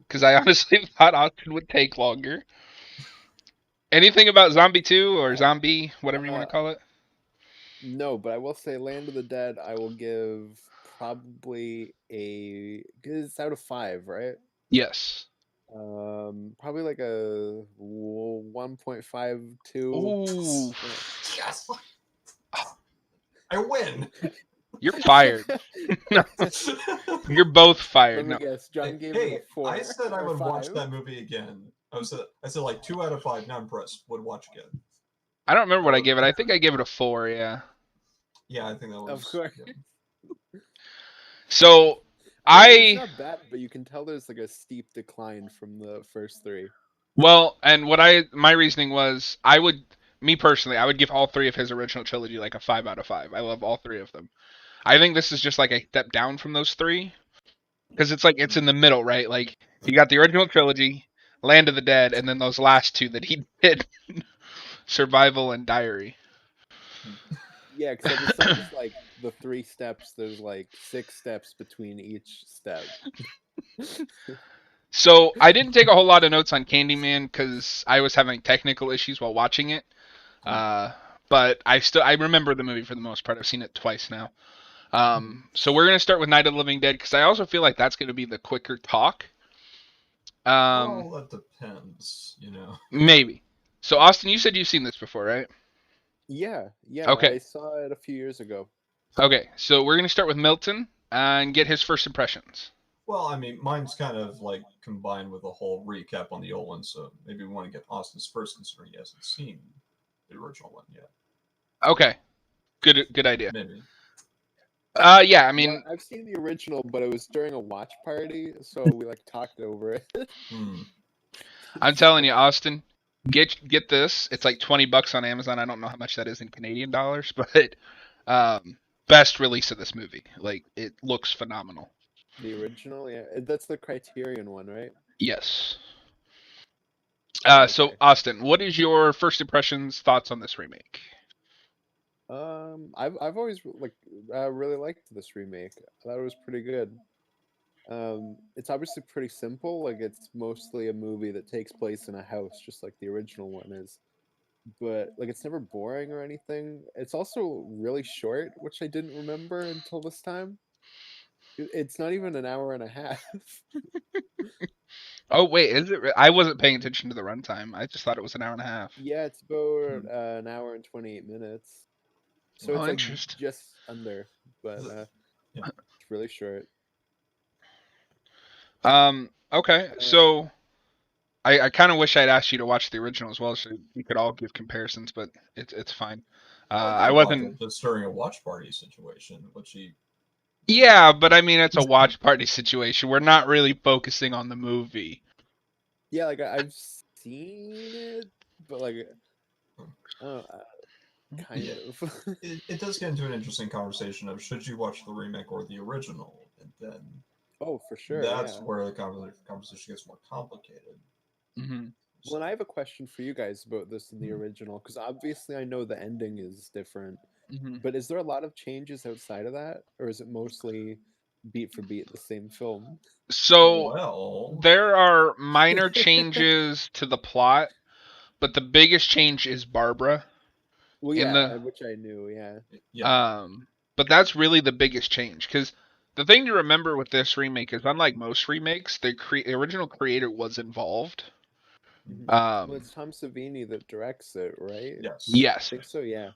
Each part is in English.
because I honestly thought Austin would take longer. Anything about Zombie 2 or Zombie, whatever you want to Uh, call it? no, but I will say Land of the Dead. I will give probably a because it's out of 5, right? Yes. Probably like a 1.52. Ooh, Yes, I win. you're fired. No, you're both Let fired. me No, guess. John gave it a Hey, I 4 said I or would watch 5. that movie again. I said like 2 out of 5. Now impressed. Would watch again. I don't remember That what I was gave it. I think I gave it a 4. Yeah. yeah. I think that Of was course. yeah. So It's I not bad, but you can tell there's like a steep decline from the first 3. well, and what I my reasoning was I would me personally I would give all 3 of his original trilogy like a 5 out of 5. I love all 3 of them. I think this is just like a step down from those 3 because it's like it's in the middle, right? Like you got the original trilogy, Land of the Dead, and then those last 2 that he did, Survival and Diary. Yeah, except it's not just like the 3 steps. There's like 6 steps between each step. So I didn't take a whole lot of notes on Candyman because I was having technical issues while watching it. Uh, but I remember the movie for the most part. I've seen it twice now. So we're gonna start with Night of the Living Dead because I also feel like that's gonna be the quicker talk. Well, that depends. You know. Maybe. So Austin, you said you've seen this before, right? Yeah, Okay. I saw it a few years ago. Okay. So we're gonna start with Milton and get his first impressions. Well, I mean, mine's kind of like combined with a whole recap on the old one, so maybe we want to get Austin's first, considering he hasn't seen the original one yet. Okay. Good idea. Maybe. Yeah. I Well, mean, I've seen the original, but it was during a watch party, so we like talked over it. Hmm. I'm telling you, Austin, get this. It's like $20 on Amazon. I don't know how much that is in Canadian dollars, but best release of this movie. Like it looks phenomenal. The original, yeah, that's the Criterion one, right? Yes. So Okay. Austin, what is your first impressions, thoughts on this remake? I've always like really liked this remake. I thought it was pretty good. It's obviously pretty simple. Like it's mostly a movie that takes place in a house, just like the original one is. But like it's never boring or anything. It's also really short, which I didn't remember until this time. It's not even an hour and a half. Oh wait, is it? I wasn't paying attention to the runtime. I just thought it was an hour and a half. Yeah, it's about Hmm. an hour and 28 minutes. So Oh, it's like interesting. just under, but Yeah. it's really short. Okay, Uh, so I kind of wish I'd asked you to watch the original as well, so we could all give comparisons, but it's fine. Well, I I thought about wasn't. this during a watch party situation, which he. Yeah, but I mean, it's a watch party situation. We're not really focusing on the movie. yeah, like I've seen it, but like uh, kind Yeah, of. it does get into an interesting conversation of should you watch the remake or the original, and then Oh, for sure, that's yeah. where the conversation gets more complicated. Hmm. Well, and I have a question for you guys about this in the original, because obviously I know the ending is different, Hmm. but is there a lot of changes outside of that, or is it mostly beat for beat the same film? So Well, there are minor changes to the plot, but the biggest change is Barbara Well, in yeah, the which I knew, yeah. yeah. um. But that's really the biggest change because the thing to remember with this remake is unlike most remakes, the original creator was involved. Hmm. Well, Um. it's Tom Savini that directs it, right? Yes. I Yes. think so, yeah.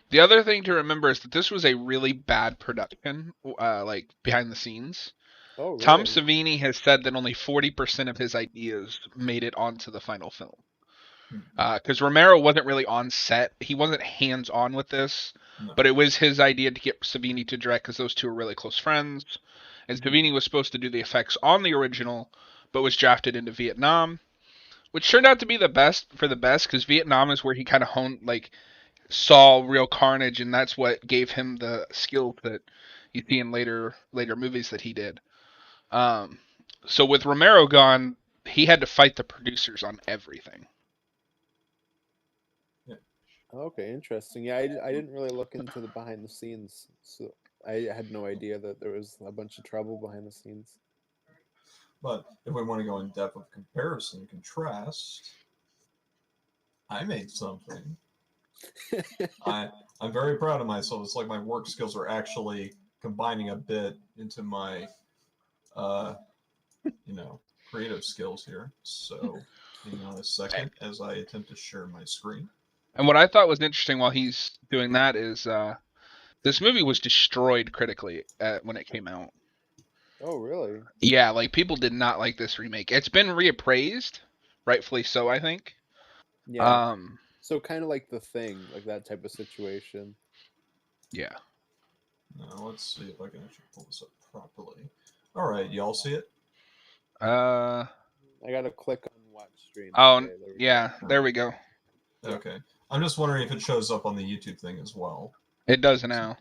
The other thing to remember is that this was a really bad production, like behind the scenes. Oh, Tom really? Savini has said that only 40% of his ideas made it onto the final film. Hmm. Because Romero wasn't really on set. He wasn't hands on with this, No. but it was his idea to get Savini to direct because those two are really close friends. And Hmm. Savini was supposed to do the effects on the original, but was drafted into Vietnam, which turned out to be the best for the best because Vietnam is where he kind of honed, like, saw real carnage, and that's what gave him the skill that you see in later movies that he did. Um, so with Romero gone, he had to fight the producers on everything. Yeah. Okay, interesting. Yeah, I didn't really look into the behind the scenes, so I had no idea that there was a bunch of trouble behind the scenes. But if we want to go in depth of comparison and contrast, I made something. I'm very proud of myself. It's like my work skills are actually combining a bit into my, uh, creative skills here. So, hang on a second as I attempt to share my screen. And what I thought was interesting while he's doing that is this movie was destroyed critically when it came out. Oh, really? Yeah, like people did not like this remake. It's been reappraised, rightfully so, I think. Yeah. Um, So kind of like The Thing, like that type of situation. yeah. Now, let's see if I can actually pull this up properly. All right, y'all see it? Uh, I gotta click on watch stream. oh, Okay, there we yeah, there we go. Yeah. Okay. I'm just wondering if it shows up on the YouTube thing as well. It does now.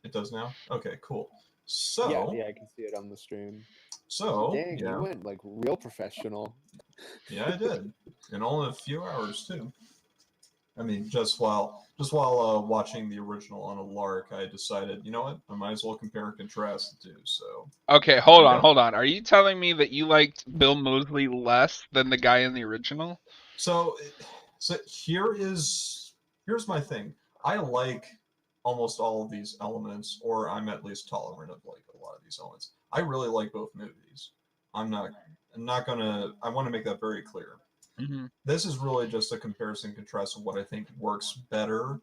It does now? Okay, cool. go. So, Yeah, I can see it on the stream. yeah. Dang, you went like real professional. Yeah, I did. In only a few hours, too. I mean, just while watching the original on a lark, I decided, you know what? I might as well compare and contrast the two. So, Okay, there we hold on, go. hold on. Are you telling me that you liked Bill Moseley less than the guy in the original? So, here's my thing. I like almost all of these elements, or I'm at least tolerant of like a lot of these elements. I really like both movies. I'm not gonna. I want to make that very clear. Mm-hmm. This is really just a comparison and contrast of what I think works better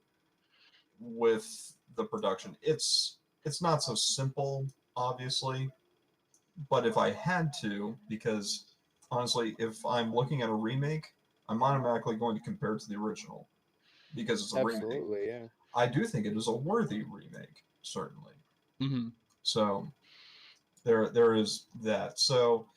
with the production. It's not so simple, obviously, but if I had to, because honestly, if I'm looking at a remake, I'm automatically going to compare it to the original because it's a remake. Absolutely, yeah. I do think it is a worthy remake, certainly. Mm-hmm. So there is that. So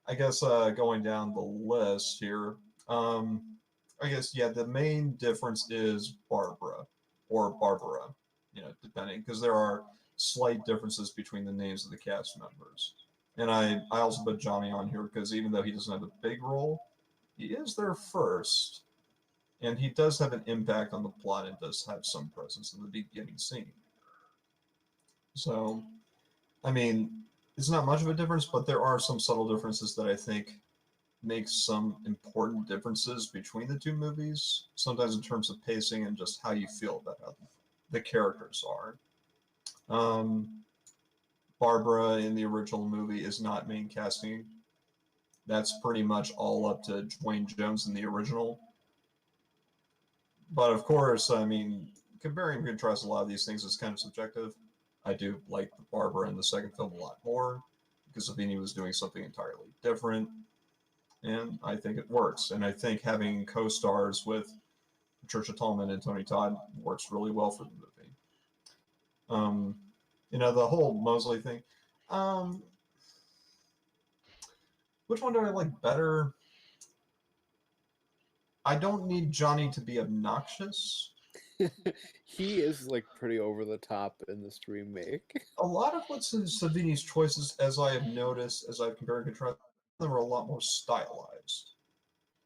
I guess going down the list here, um, I guess yeah, the main difference is Barbara or Barbara, depending because there are slight differences between the names of the cast members. And I also put Johnny on here because even though he doesn't have a big role, he is there first, and he does have an impact on the plot and does have some presence in the beginning scene. So, I mean, it's not much of a difference, but there are some subtle differences that I think makes some important differences between the two movies, sometimes in terms of pacing and just how you feel about how the characters are. Um, Barbara in the original movie is not main casting. That's pretty much all up to Dwayne Jones in the original. But of course, I mean, comparing and contrast a lot of these things is kind of subjective. I do like Barbara in the second film a lot more because Savini was doing something entirely different, and I think it works. And I think having co-stars with Patricia Tallman and Tony Todd works really well for the movie. Um, the whole Mosley thing. Um, which one do I like better? I don't need Johnny to be obnoxious. He is like pretty over the top in this remake. A lot of what's in Savini's choices, as I have noticed, as I've compared and contrasted, them are a lot more stylized,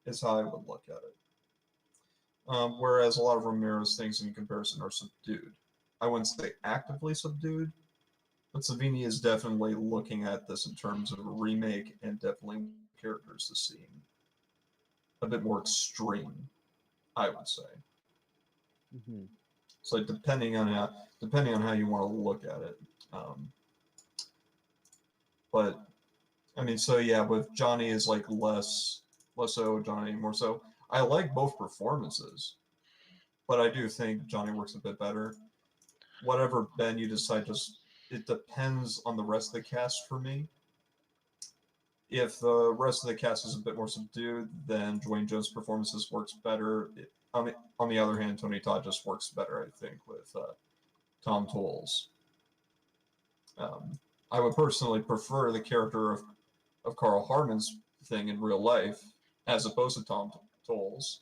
is how I would look at it. Whereas a lot of Ramirez things in comparison are subdued. I wouldn't say actively subdued, but Savini is definitely looking at this in terms of a remake and definitely characters to seem a bit more extreme, I would say. Mm-hmm. So depending on how you want to look at it. Um, but I mean, so yeah, with Johnny is like less so Johnny, more so. I like both performances, but I do think Johnny works a bit better. Whatever Ben you decide, just it depends on the rest of the cast for me. If the rest of the cast is a bit more subdued, then Dwayne Jones' performances works better. On the other hand, Tony Todd just works better, I think, with Tom Tolles. I would personally prefer the character of Carl Harmon's thing in real life as opposed to Tom Tolles,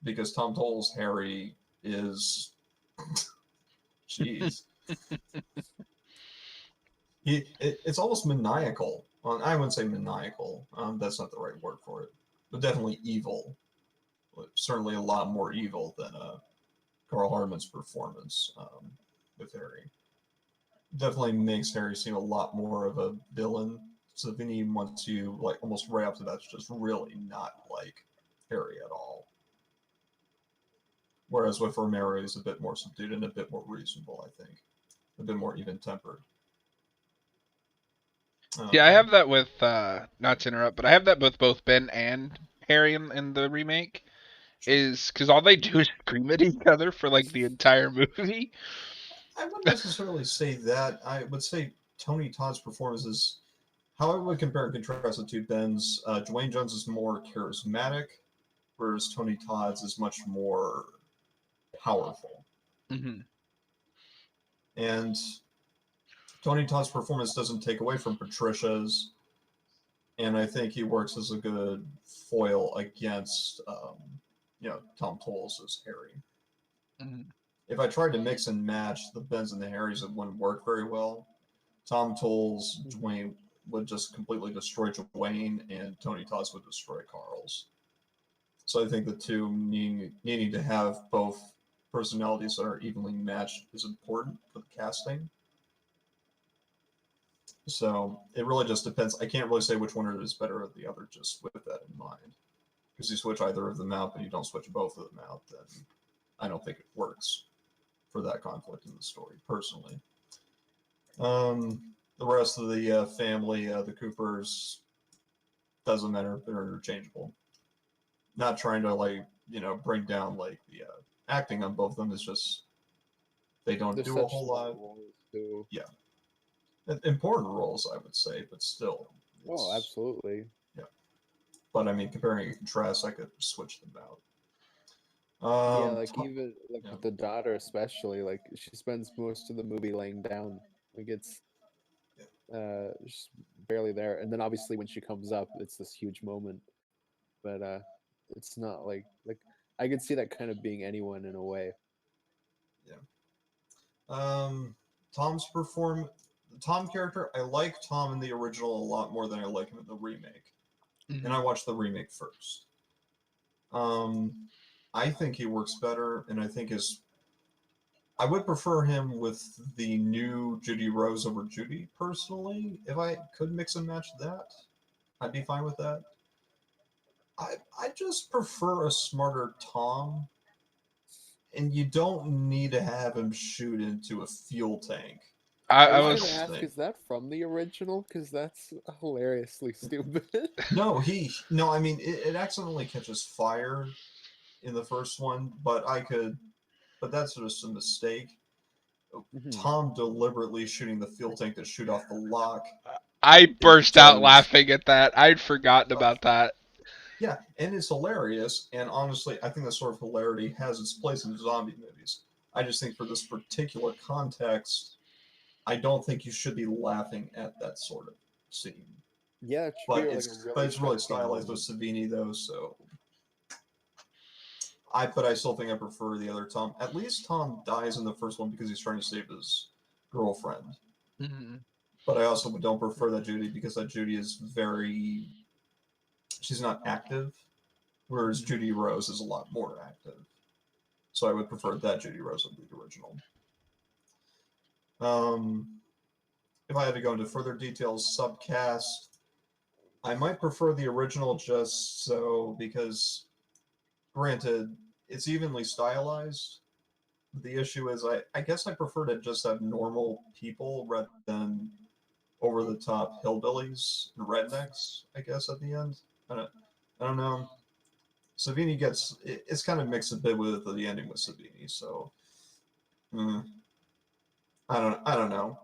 because Tom Tolles' Harry is, jeez, it's almost maniacal. Well, I wouldn't say maniacal. That's not the right word for it, but definitely evil. Certainly a lot more evil than Carl Harmon's performance with Harry. Definitely makes Harry seem a lot more of a villain Savini wants you like almost right up to that's just really not like Harry at all. Whereas with Romero, he's a bit more subdued and a bit more reasonable, I think. A bit more even tempered. Yeah, I have that with not to interrupt, but I have that with both Ben and Harry in the remake. Is because all they do is scream at each other for like the entire movie. I wouldn't necessarily say that. I would say Tony Todd's performance is how I would compare and contrast the two Bens. Dwayne Jones is more charismatic, whereas Tony Todd's is much more powerful. Mm-hmm. And Tony Todd's performance doesn't take away from Patricia's, and I think he works as a good foil against, Tom Tolles as Harry. Mm-hmm. If I tried to mix and match the Bens and the Harrys, it wouldn't work very well. Tom Tolles, Dwayne would just completely destroy Dwayne, and Tony Todd would destroy Carl's. So I think the two needing to have both personalities that are evenly matched is important for the casting. So it really just depends. I can't really say which one is better or the other just with that in mind. Because you switch either of them out, but you don't switch both of them out, then I don't think it works for that conflict in the story, personally. The rest of the family, the Coopers, doesn't matter. They're interchangeable. Not trying to bring down the acting on both of them. It's just they don't There's do a such whole small lot. roles too. Yeah, important roles, I would say, but still. Oh, absolutely. Yeah, but I mean, comparing and contrast, I could switch them out. Yeah, like even like yeah. with the daughter especially, like she spends most of the movie laying down. Like it's just barely there. And then obviously when she comes up, it's this huge moment. But it's not like I could see that kind of being anyone in a way. Yeah. Tom's Tom character, I like Tom in the original a lot more than I like him in the remake. Mm-hmm. And I watched the remake first. I think he works better, and I would prefer him with the new Judy Rose over Judy, personally. If I could mix and match that, I'd be fine with that. I just prefer a smarter Tom, and you don't need to have him shoot into a fuel tank. I I was gonna was ask, is that from the original? Because that's hilariously stupid. No, I mean, it accidentally catches fire in the first one, but that's just a mistake. Mhm. Tom deliberately shooting the fuel tank to shoot off the lock I is burst out just laughing at that. I'd forgotten about that. yeah, and it's hilarious. And honestly, I think that sort of hilarity has its place in zombie movies. I just think for this particular context, I don't think you should be laughing at that sort of scene. Yeah, it should be But like a it's really shocking stylized with moment. Savini though, so I still think I prefer the other Tom. At least Tom dies in the first one because he's trying to save his girlfriend. Mm-hmm. But I also don't prefer that Judy because that Judy is she's not active, whereas Judy Rose is a lot more active. So I would prefer that Judy Rose of the original. If I had to go into further details, subcast, I might prefer the original just so because, granted, it's evenly stylized. The issue is, I guess I prefer to just have normal people rather than over the top hillbillies and rednecks. I guess at the end, I don't know. Savini it's kind of mixed a bit with the ending with Savini, so mm, I don't know.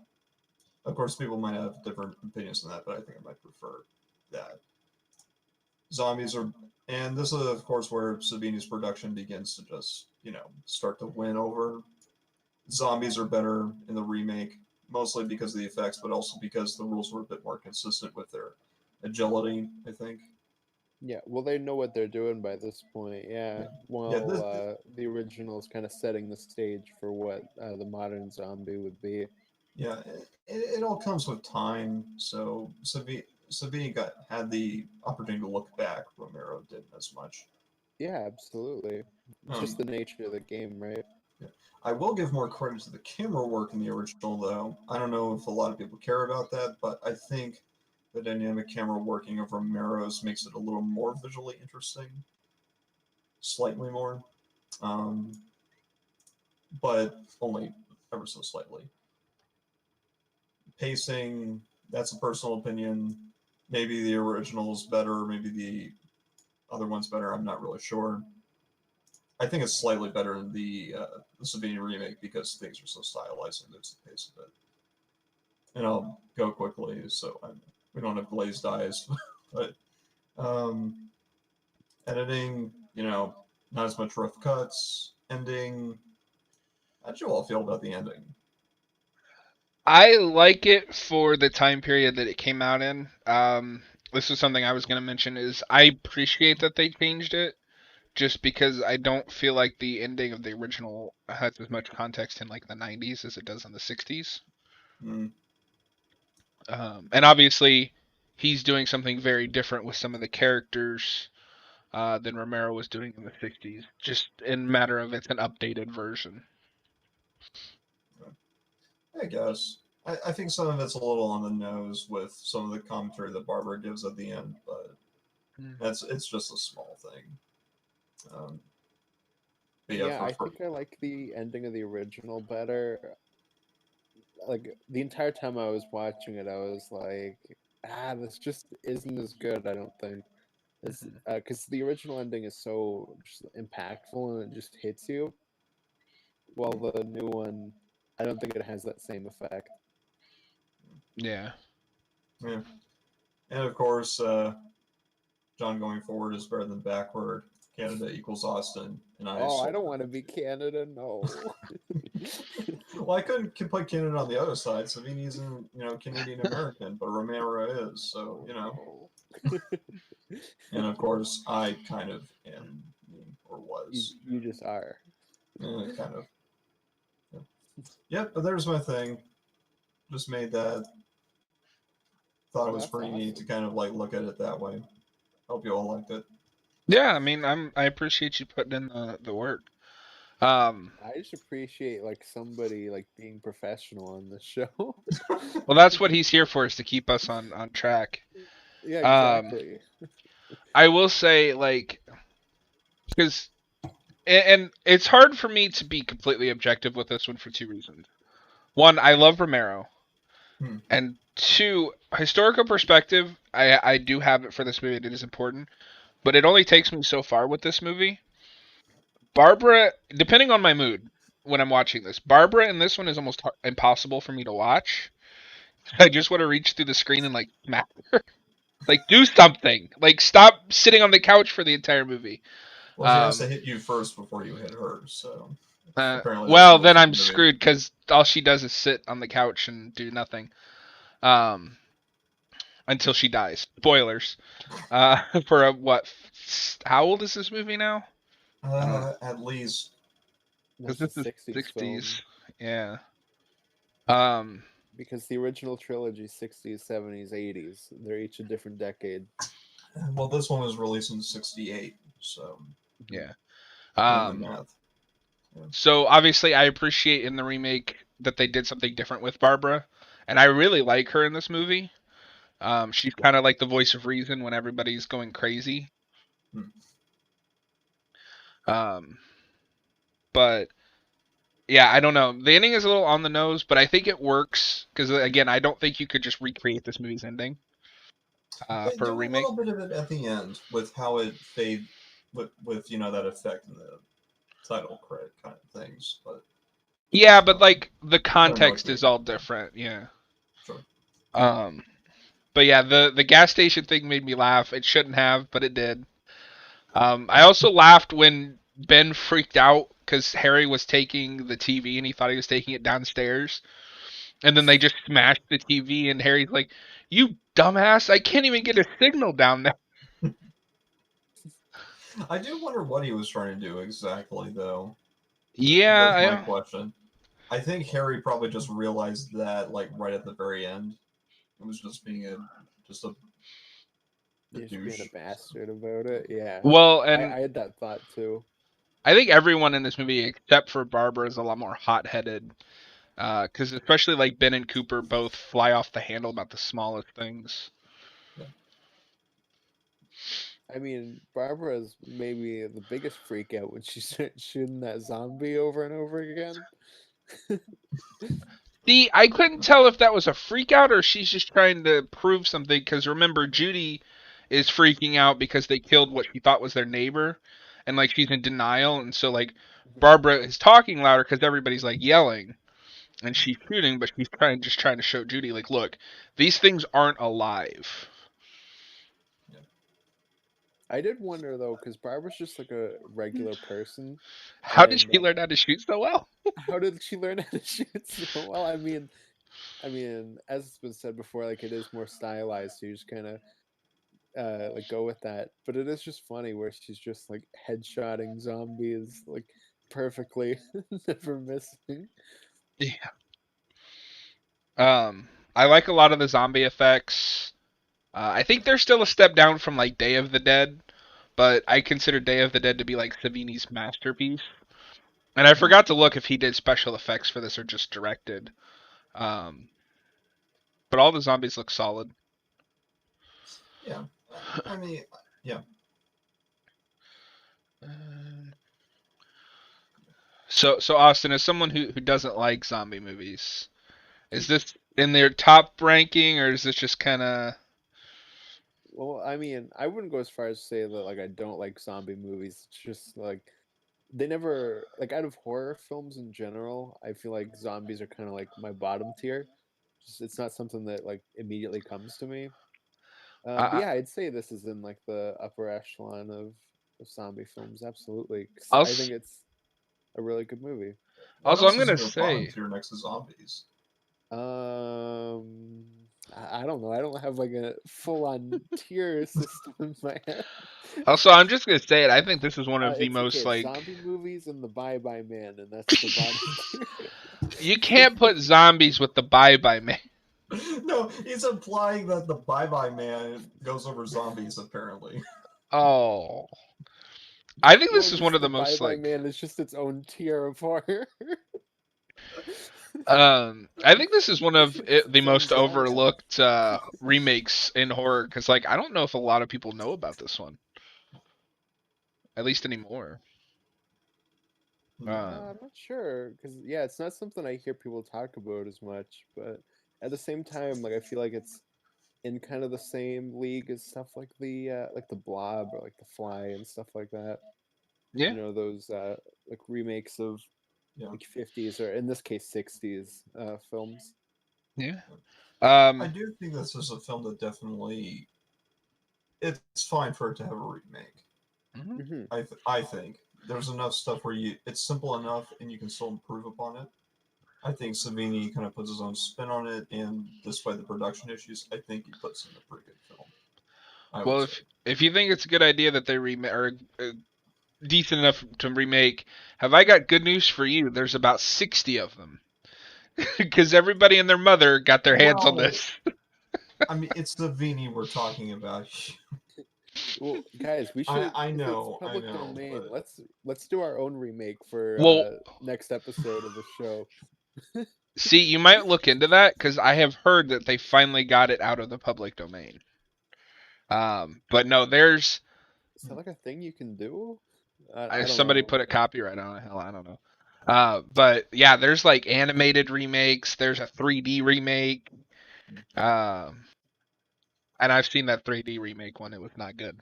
Of course, people might have different opinions on that, but I think I might prefer that. Zombies are, and this is of course where Savini's production begins to just start to win over. Zombies are better in the remake, mostly because of the effects, but also because the rules were a bit more consistent with their agility, I think. Yeah, well, they know what they're doing by this point. Yeah, Yeah, yeah. well, the original is kind of setting the stage for what the modern zombie would be. Yeah, it all comes with time. So Savini had the opportunity to look back. Romero didn't as much. Yeah, absolutely. It's just Um, the nature of the game, right? yeah. I will give more credit to the camera work in the original, though. I don't know if a lot of people care about that, but I think the dynamic camera working of Romero's makes it a little more visually interesting, slightly more, um, but only ever so slightly. Pacing, that's a personal opinion. Maybe the original is better, maybe the other one's better. I'm not really sure. I think it's slightly better than the Savini remake because things are so stylized and there's the pace of it. And I'll go quickly so we don't have glazed eyes. But um, editing, not as much rough cuts. Ending, how'd you all feel about the ending? I like it for the time period that it came out in. This is something I was going to mention is I appreciate that they changed it just because I don't feel like the ending of the original has as much context in like the 90s as it does in the 60s. Mm, And obviously he's doing something very different with some of the characters than Romero was doing in the 60s, just in matter of it's an updated version. I guess. I think some of it's a little on the nose with some of the commentary that Barbara gives at the end, but it's just a small thing. Um, but yeah, Yeah, I think I like the ending of the original better. Like the entire time I was watching it, I was like, this just isn't as good. I don't think it's because the original ending is so just impactful and it just hits you. While the new one, I don't think it has that same effect. Yeah. yeah. And of course, John going forward is better than backward. Canada equals Austin, and I. Oh, I don't want to be Canada. No. Well, I couldn't play Canada on the other side. Savini isn't, Canadian American, but Romero is. So, No. And of course, I kind of am, or you was, you just are. kind of. Yeah. Yep, but there's my thing. Just made that. Thought it was That's pretty neat to awesome. kind of like look at it that way. Hope you all liked it. Yeah, I mean, I appreciate you putting in the work. Um, I just appreciate like somebody like being professional on the show. well, that's what he's here for, is to keep us on track. Yeah, Um, exactly. I will say, like, because and it's hard for me to be completely objective with this one for two reasons. One, I love Romero, Hmm. and two, historical perspective. I do have it for this movie. It is important, but it only takes me so far with this movie. Barbara, depending on my mood when I'm watching this, Barbara in this one is almost impossible for me to watch. I just want to reach through the screen and like smack her. Like do something. Like stop sitting on the couch for the entire movie. Well, she has to Um, hit you first before you hit her, so apparently that's the well, then rules of I'm the movie. screwed because all she does is sit on the couch and do nothing. Um, until she dies. Spoilers. For a what? How old is this movie now? I don't know. At least. Because That's a this is 60s film 60s. Yeah. Um, because the original trilogy 60s, 70s, 80s. They're each a different decade. Well, this one was released in '68, so yeah. doing the Um, math. Yeah. so obviously I appreciate in the remake that they did something different with Barbara, and I really like her in this movie. She's kind of like the voice of reason when everybody's going crazy. Hmm. Um, but yeah, I don't know. The ending is a little on the nose, but I think it works because again, I don't think you could just recreate this movie's ending They for a do a remake. little bit of it at the end with how it fade with that effect in the title credit kind of things, but Yeah, but um, like the I know what context you is mean. all Yeah, different. Yeah. sure. Um, but yeah, the gas station thing made me laugh. It shouldn't have, but it did. I also laughed when Ben freaked out because Harry was taking the TV and he thought he was taking it downstairs. And then they just smashed the TV, and Harry's like, "You dumbass! I can't even get a signal down there." I do wonder what he was trying to do exactly, though. That's my Yeah, question. I think Harry probably just realized that like right at the very end. It was just being just a You're just being a douche. So, bastard about it. Yeah. well, I and had that thought too. I think everyone in this movie except for Barbara is a lot more hot-headed. Because especially like Ben and Cooper both fly off the handle about the smallest things. I mean, Barbara is maybe the biggest freak out when she starts shooting that zombie over and over again. See, I couldn't tell if that was a freak out or she's just trying to prove something. Because remember, Judy is freaking out because they killed what she thought was their neighbor, and like she's in denial, and so like Mhm. Barbara is talking louder because everybody's like yelling, and she's shooting, but she's trying to show Judy like, look, these things aren't alive. Yeah. I did wonder though, because Barbara's just like a regular person, How did and she learn how to shoot so well? how did she learn how to shoot so well? I mean, as it's been said before, like it is more stylized, so you just kind of like go with that. But it is just funny where she's just like headshotting zombies like perfectly, never missing. Yeah. I like a lot of the zombie effects. I think they're still a step down from like Day of the Dead, but I consider Day of the Dead to be like Savini's masterpiece. And I Mhm. forgot to look if he did special effects for this or just directed. Um, but all the zombies look solid. Yeah. I mean, yeah. So Austin, as someone who doesn't like zombie movies, is this in their top ranking or is this just kind of? Well, I mean, I wouldn't go as far as to say that like I don't like zombie movies. It's just like they never like out of horror films in general, I feel like zombies are kind of like my bottom tier. Just it's not something that like immediately comes to me. But I, yeah, I'd say this is in like the upper echelon of zombie films, absolutely. 'Cause I think also, it's a really good movie. What also, I'm else is gonna in your bottom say tier next to zombies? Um, I don't know. I don't have like a full on tier system in my head. Also, I'm just gonna say it. I think this is one of the It's okay. most It's like zombie movies and the Bye Bye Man, and that's the bottom tier. you can't put zombies with the Bye Bye Man. No, he's implying that the Bye Bye Man goes over zombies, apparently. Oh, I think Well, this is one because of the the Bye most Bye like Man is just its own tier of horror. I think this is one of It's the its own most genre. overlooked remakes in horror because like I don't know if a lot of people know about this one, at least anymore. Hmm. Um, I'm not sure because yeah, it's not something I hear people talk about as much. But at the same time, like I feel like it's in kind of the same league as stuff like the Blob or like the Fly and stuff like that. yeah, You know those like remakes of Yeah. like 50s or in this case 60s films. yeah. I Um, do think this is a film that definitely it's fine for it to have a remake. mhm. Hmm. I think there's enough stuff where you it's simple enough and you can still improve upon it. I think Savini kind of puts his own spin on it, and despite the production issues, I think he puts in a pretty good film. I would Well, say. if you think it's a good idea that they remake or decent enough to remake, have I got good news for you? There's about 60 of them because everybody and their mother got their hands on Well, this. I mean, it's Savini we're talking about. Well, guys, we I should I if it's know, I public know, domain, but let's do our own remake for Well, next episode of the show. see, you might look into that because I have heard that they finally got it out of the public domain. But no, there's Is that like a thing you can do? I don't somebody know. put a copyright on it. Hell, I don't know. But yeah, there's like animated remakes. There's a 3D remake. Um, and I've seen that 3D remake one. It was not good.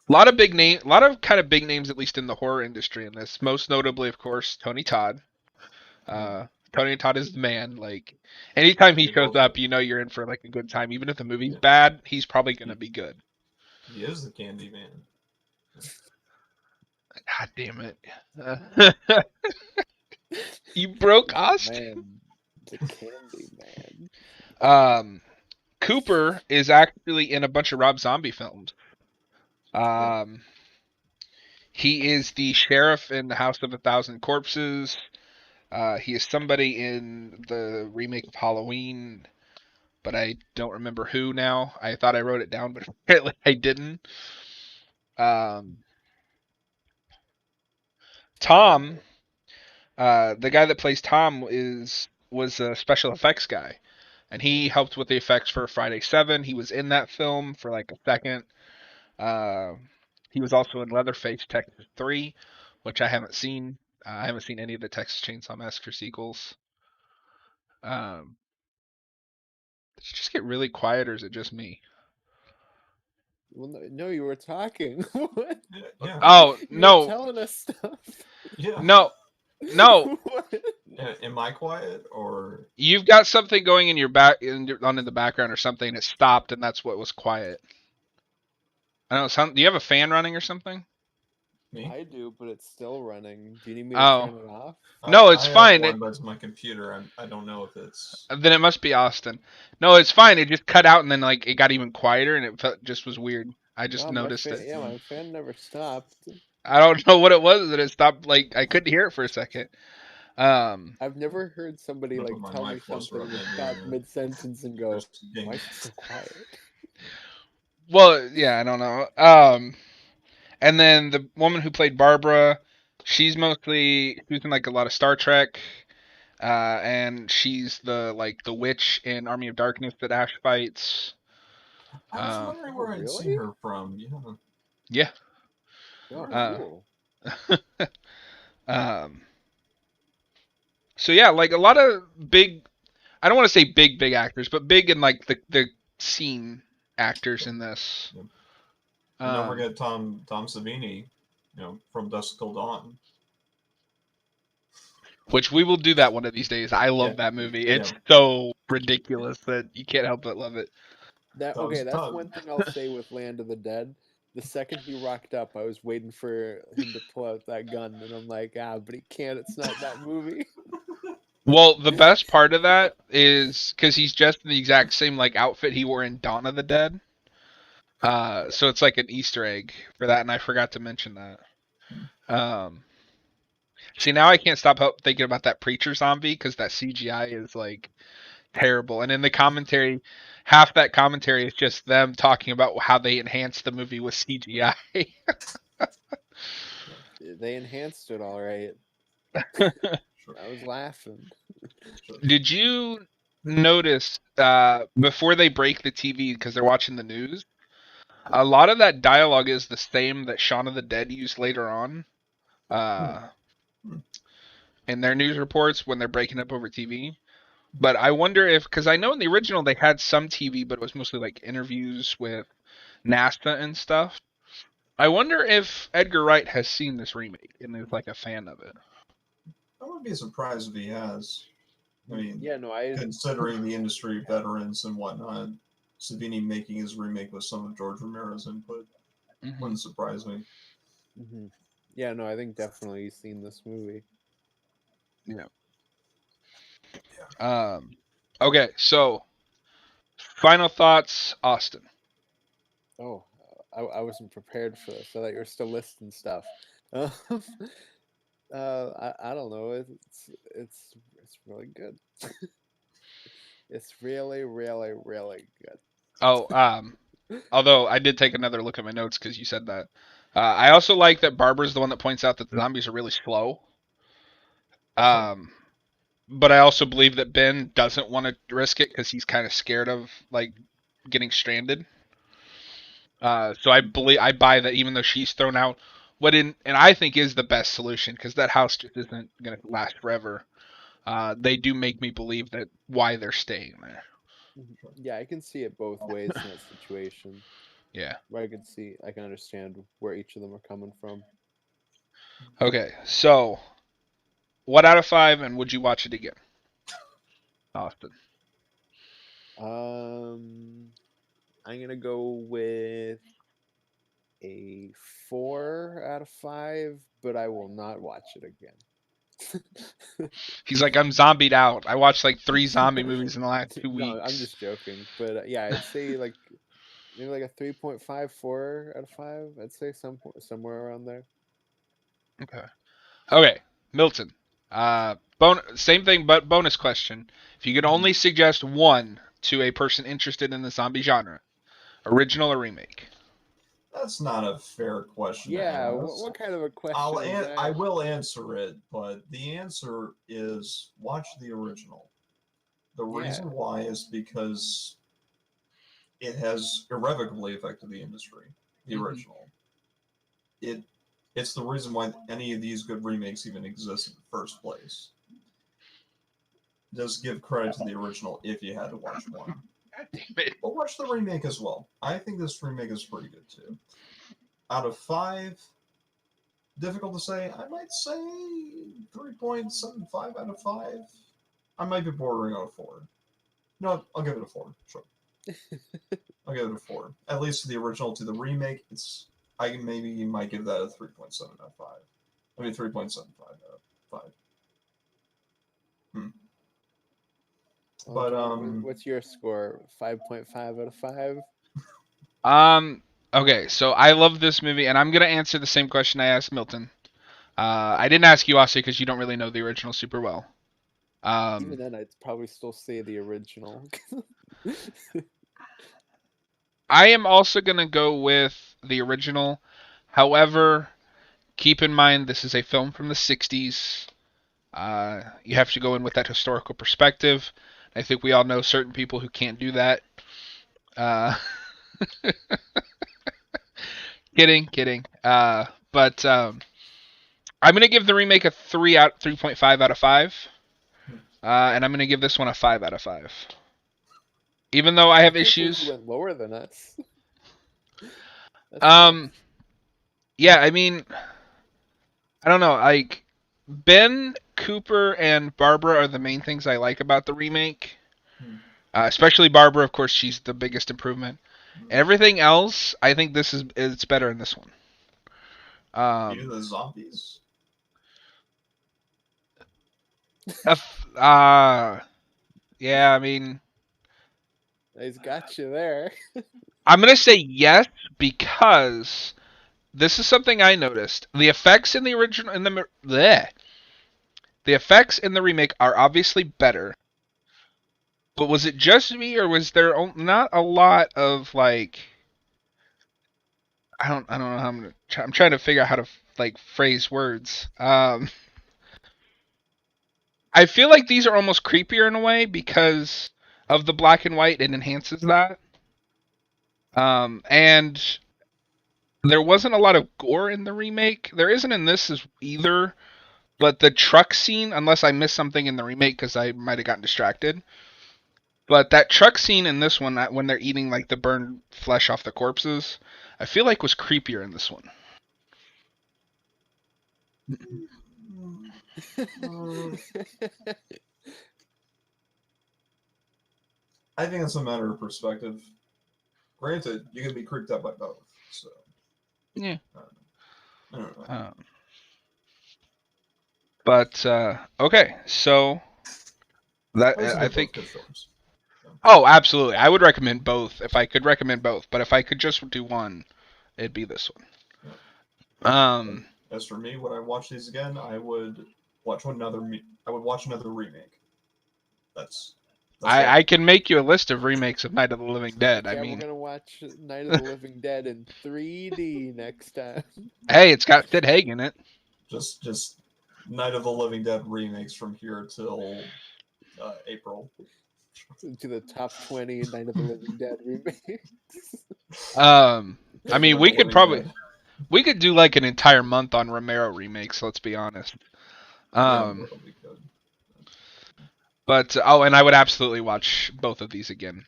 A lot of big name, a lot of kind of big names, at least in the horror industry in this. Most notably, of course, Tony Todd. mm, Tony Todd is the man. Like anytime he he shows was up, you know you're in for like a good time. Even if the movie's yeah, bad, he's probably gonna he, be good. he is the Candyman. God damn it! You broke Austin. Man, the Candy Man. Um, Cooper is actually in a bunch of Rob Zombie films. Oh, Um, he is the sheriff in the House of a Thousand Corpses. He is somebody in the remake of Halloween, but I don't remember who now. I thought I wrote it down, but apparently I didn't. Um, Tom, the guy that plays Tom, is was a special effects guy, and he helped with the effects for Friday 7. He was in that film for like a second. Uh, he was also in Leatherface Texas 3, which I haven't seen. I haven't seen any of the Texas Chainsaw Massacre sequels. Did you just get really quiet, or is it just me? Well, no, you were talking. What? Yeah. Oh You were no, telling us stuff. Yeah. no, no! What? Am I quiet or? You've got something going in your on in the background or something. It stopped, and that's what was quiet. I don't know. Do you have a fan running or something? Me? I do, but it's still running. Do you need me to Oh turn it off? no, I it's have fine. one, but it's my computer. I don't know if it's. Then it must be Austin. No, it's fine. It just cut out, and then like it got even quieter, and just was weird. I just No, noticed it. my fan never stopped. I don't know what it was that it stopped. Like I couldn't hear it for a second. Um, I've never heard I'm somebody gonna like put my tell me mic closer something up. and Maybe stop mid-sentence and go, there's ding. "Why is it so quiet?" well, yeah, I don't know. And then the woman who played Barbara, she's in like a lot of Star Trek. And she's the witch in Army of Darkness that Ash fights. I was wondering Oh, where I'd seen really? her from. Yeah. Oh, Uh, cool. um. So yeah, like a lot of big. I don't want to say big actors, but big in like the scene actors in this. Yep. And don't Um. forget Tom Savini, from Dusk Till Dawn. Which we will do that one of these days. I Yeah. love that movie. Yeah. It's so ridiculous that you can't help but love it. Okay, Dogs that's Tug. one thing I'll say with Land of the Dead. The second he rocked up, I was waiting for him to pull out that gun, and I'm like, but he can't. It's not that movie. Well, the best part of that is because he's just in the exact same like outfit he wore in Dawn of the Dead. So it's like an Easter egg for that, and I forgot to mention that. Um, see, now I can't stop thinking about that preacher zombie because that CGI is like terrible, and in the commentary, half that commentary is just them talking about how they enhanced the movie with CGI. They enhanced it all right. Sure. I was laughing. Sure. Did you notice before they break the TV because they're watching the news? A lot of that dialogue is the same that Shaun of the Dead used later on. Uh, Hmm. in their news reports when they're breaking up over TV. But I wonder if, because I know in the original they had some TV, but it was mostly like interviews with NASA and stuff. I wonder if Edgar Wright has seen this remake and is like a fan of it. I wouldn't be surprised if he has. I mean, Yeah, no, considering the industry veterans and whatnot, Savini making his remake with some of George Romero's input Mm-hmm. wouldn't surprise me. Mm-hmm. Yeah, no, I think definitely he's seen this movie. Yeah. Okay, so final thoughts, Austin. Oh, I wasn't prepared for this. I thought you were still listing stuff. I don't know. It's really good. It's really, really, really Oh, although I did take another look at my notes because you said that. I also like that Barbara's the one that points out that the zombies are really slow. Um, but I also believe that Ben doesn't want to risk it because he's kind of scared of like getting stranded. So I buy that even though she's thrown out and I think is the best solution because that house just isn't gonna last forever. They do make me believe that why they're staying there. Yeah, I can see it both ways in that situation. Yeah. Where I can understand where each of them are coming from. Okay. So, what out of 5, and would you watch it again, Austin? I'm gonna go with a 4 out of 5, but I will not watch it again. He's like, I'm zombied out. I watched like 3 zombie movies in the last two No, I'm weeks. just joking. But yeah, I'd say like maybe like a 3.5, 4 out of 5. I'd say somewhere around there. Okay. Okay, Milton. Same thing, but bonus question. If you could only suggest one to a person interested in the zombie genre, original or remake? That's not a fair question to Yeah, ask. what kind of a question is I that? will answer it, but the answer is watch the original. The reason why is because it has irrevocably affected the industry. The original. It's the reason why any of these good remakes even exist in the first place. Just give credit to the original if you had to watch one. But watch the remake as well. I think this remake is pretty good too. Out of 5, difficult to say. I might say 3.75 out of 5. I might be bordering on a 4. No, I'll give it a 4. Sure. I'll give it a 4. At least the original to the remake, I maybe might give that a 3.7 out of 5. I mean 3.75 out of 5. But what's your score? 5.5 out of 5? Okay, so I love this movie, and I'm gonna answer the same question I asked Milton. I didn't ask you, Austin, because you don't really know the original super well. Even then, I'd probably still say the original. I am also gonna go with the original. However, keep in mind this is a film from the '60s. You have to go in with that historical perspective. I think we all know certain people who can't do that. Kidding. But I'm gonna give the remake a 3.5 out of 5, and I'm gonna give this one a 5 out of 5. Even though I have issues. You went lower than us. Yeah, I mean, I don't know. Like Ben, Cooper, and Barbara are the main things I like about the remake. Especially Barbara, of course, she's the biggest improvement. Everything else, I think it's better in this one. Even the zombies. Yeah, I mean, he's got you there. I'm gonna say yes because this is something I noticed. The effects in the original, the effects in the remake are obviously better. But was it just me, or was there not a lot of like? I don't know how I'm trying to figure out how to like phrase words. I feel like these are almost creepier in a way because of the black and white. It enhances that. And there wasn't a lot of gore in the remake. There isn't in this either. But the truck scene, unless I missed something in the remake because I might have gotten distracted. But that truck scene in this one, when they're eating like the burned flesh off the corpses, I feel like was creepier in this one. I think it's a matter of perspective. Granted, you can be creeped out by both. So yeah, I don't know. But okay, so that I think. Good films. Oh, absolutely. I would recommend both if I could recommend both. But if I could just do one, it'd be this one. Yeah. As for me, when I watch these again, I would watch another remake. That's I can make you a list of remakes of Night of the Living Dead. Yeah, I mean, we're gonna watch Night of the Living Dead in 3D next time. Hey, it's got Sid Haig in it. Just Night of the Living Dead remakes from here till April. To the top 20 Night of the Living Dead remakes. I mean, we could do like an entire month on Romero remakes. Let's be honest. Yeah, that'll be good. But and I would absolutely watch both of these again.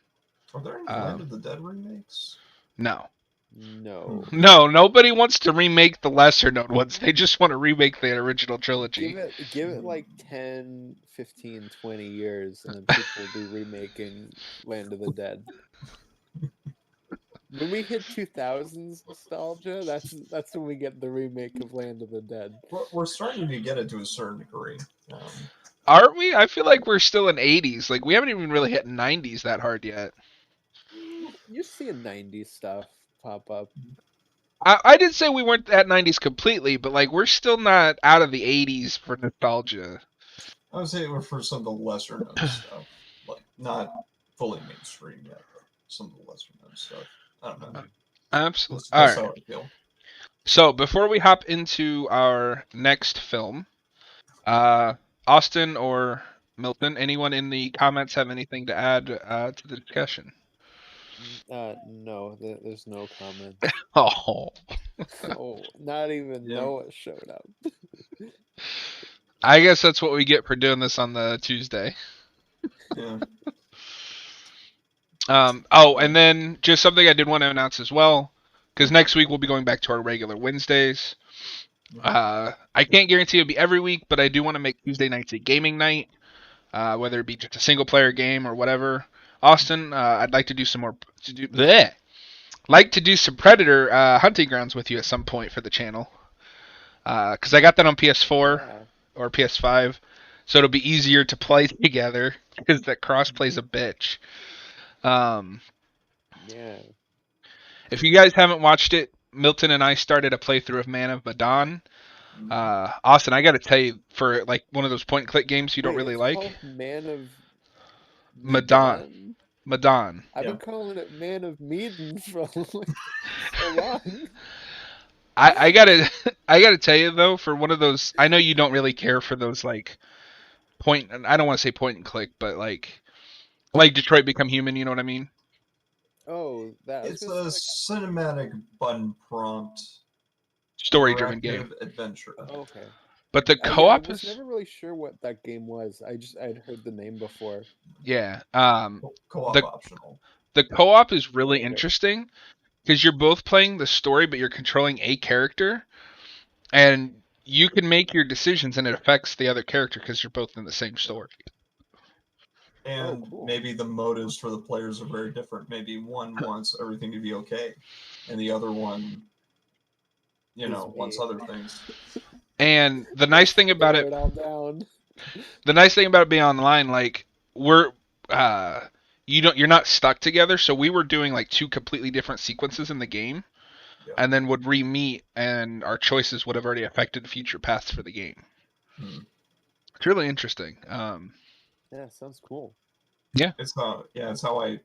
Are there any Land of the Dead remakes? No. No. No, nobody wants to remake the lesser known ones. They just want to remake the original trilogy. Give it like 10, 15, 20 years, and then people will be remaking Land of the Dead. When we hit 2000s nostalgia, that's when we get the remake of Land of the Dead. We're starting to get it to a certain degree. Aren't we? I feel like we're still in 80s. Like, we haven't even really hit 90s that hard yet. You're seeing 90s stuff pop up. I did say we weren't at 90s completely, but like we're still not out of the 80s for nostalgia. I would say for some of the lesser known stuff, like not fully mainstream yet, but some of the lesser known stuff. I don't know. Absolutely. That's how I feel. So before we hop into our next film, Austin or Milton, anyone in the comments have anything to add to the discussion? No, there's no comments. Oh, Oh, not even Yeah. Noah showed up. I guess that's what we get for doing this on the Tuesday. Yeah. And then just something I did want to announce as well, because next week we'll be going back to our regular Wednesdays. I can't guarantee it'll be every week, but I do want to make Tuesday nights a gaming night, whether it be just a single player game or whatever. Austin, I'd like to do some more. Like to do some Predator hunting grounds with you at some point for the channel, because I got that on PS4 Yeah. or PS5, so it'll be easier to play together because that cross play's a bitch. Um, Yeah. if you guys haven't watched it, Milton and I started a playthrough of Man of Medan. Austin, I got to tell you, for like one of those point and click games you don't Wait, really it's like, called Man of Medan, Medan? Medan. I've Yeah. been calling it Man of Medan for like so long. I gotta I gotta tell you though, for one of those, I know you don't really care for those like point. I don't want to say point and click, but like Detroit Become Human. You know what I mean? Oh, that I was It's gonna a say cinematic button prompt Story driven game. interactive adventure. okay. But the Yeah, I co-op was is never really sure what that game was. I'd heard the name before. yeah. Co-op The optional. the co-op is really Okay. interesting because you're both playing the story, but you're controlling a character, and you can make your decisions, and it affects the other character because you're both in the same story. Oh, And cool. maybe the motives for the players are very different. Maybe one wants everything to be okay, and the other one, Is wants me. other things. And the nice thing about Tear it, it all down. the nice thing about it being online, like we're uh you're not stuck together, so we were doing like two completely different sequences in the game Yeah. and then would re-meet and our choices would have already affected the future paths for the game. Hmm. It's really interesting. Yeah, sounds cool. It's how I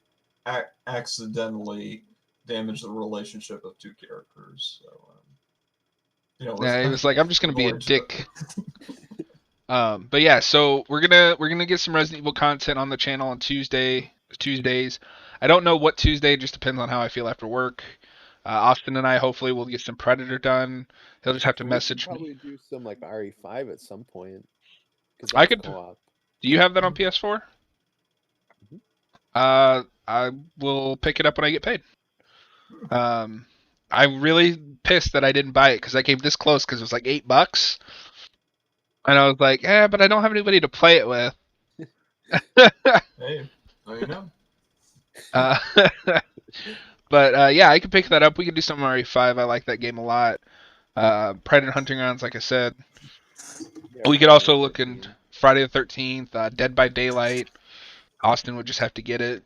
accidentally damaged the relationship of two characters. So, Yeah, he was like, I'm just we're gonna be a going to dick. But yeah, so we're gonna get some Resident Evil content on the channel on Tuesdays. I don't know what Tuesday, it just depends on how I feel after work. Austin and I hopefully will get some Predator done. He'll just have to We should message me. probably do some like RE5 at some point because I that's could. co-op. Do you have that on PS4? Mhm. I will pick it up when I get paid. Um, I'm really pissed that I didn't buy it because I came this close because it was like $8, and I was like, but I don't have anybody to play it with. Hey, you know. uh, but yeah, I could pick that up. We could do some RE5. I like that game a lot. Predator Hunting Grounds, like I said. Yeah, We could Friday the also look in 13th. Friday the 13th, Dead by Daylight. Austin would just have to get it.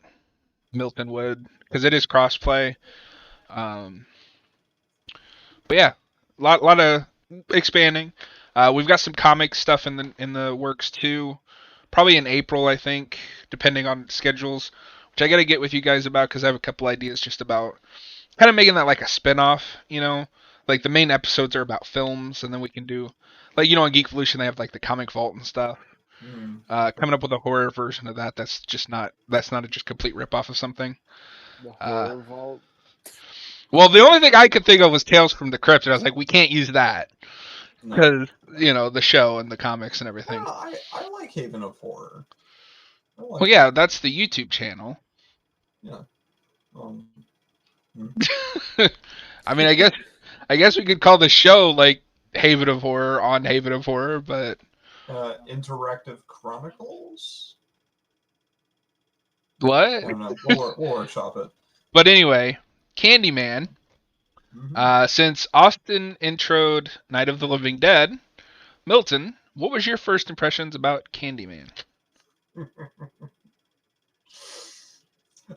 Milton would, because it is crossplay. Um, but yeah, lot of expanding. We've got some comic stuff in the works too. Probably in April, I think, depending on schedules. Which I got to get with you guys about because I have a couple ideas just about kind of making that like a spin-off. Like the main episodes are about films, and then we can do like on Geek Evolution they have like the comic vault and stuff. Hmm. Coming up with a horror version of that. That's not a just complete rip off of something. The Uh, horror vault. well, the only thing I could think of was Tales from the Crypt, and I was like, we can't use that No. because the show and the comics and everything. I like Haven of Horror. I like Well, yeah, that's the YouTube channel. yeah. Um, I mean, I guess we could call the show like Haven of Horror on Haven of Horror, but Interactive Chronicles. what? I don't know. We'll workshop it. But anyway, Candyman. Mm-hmm. Since Austin introed Night of the Living Dead, Milton, what was your first impressions about Candyman?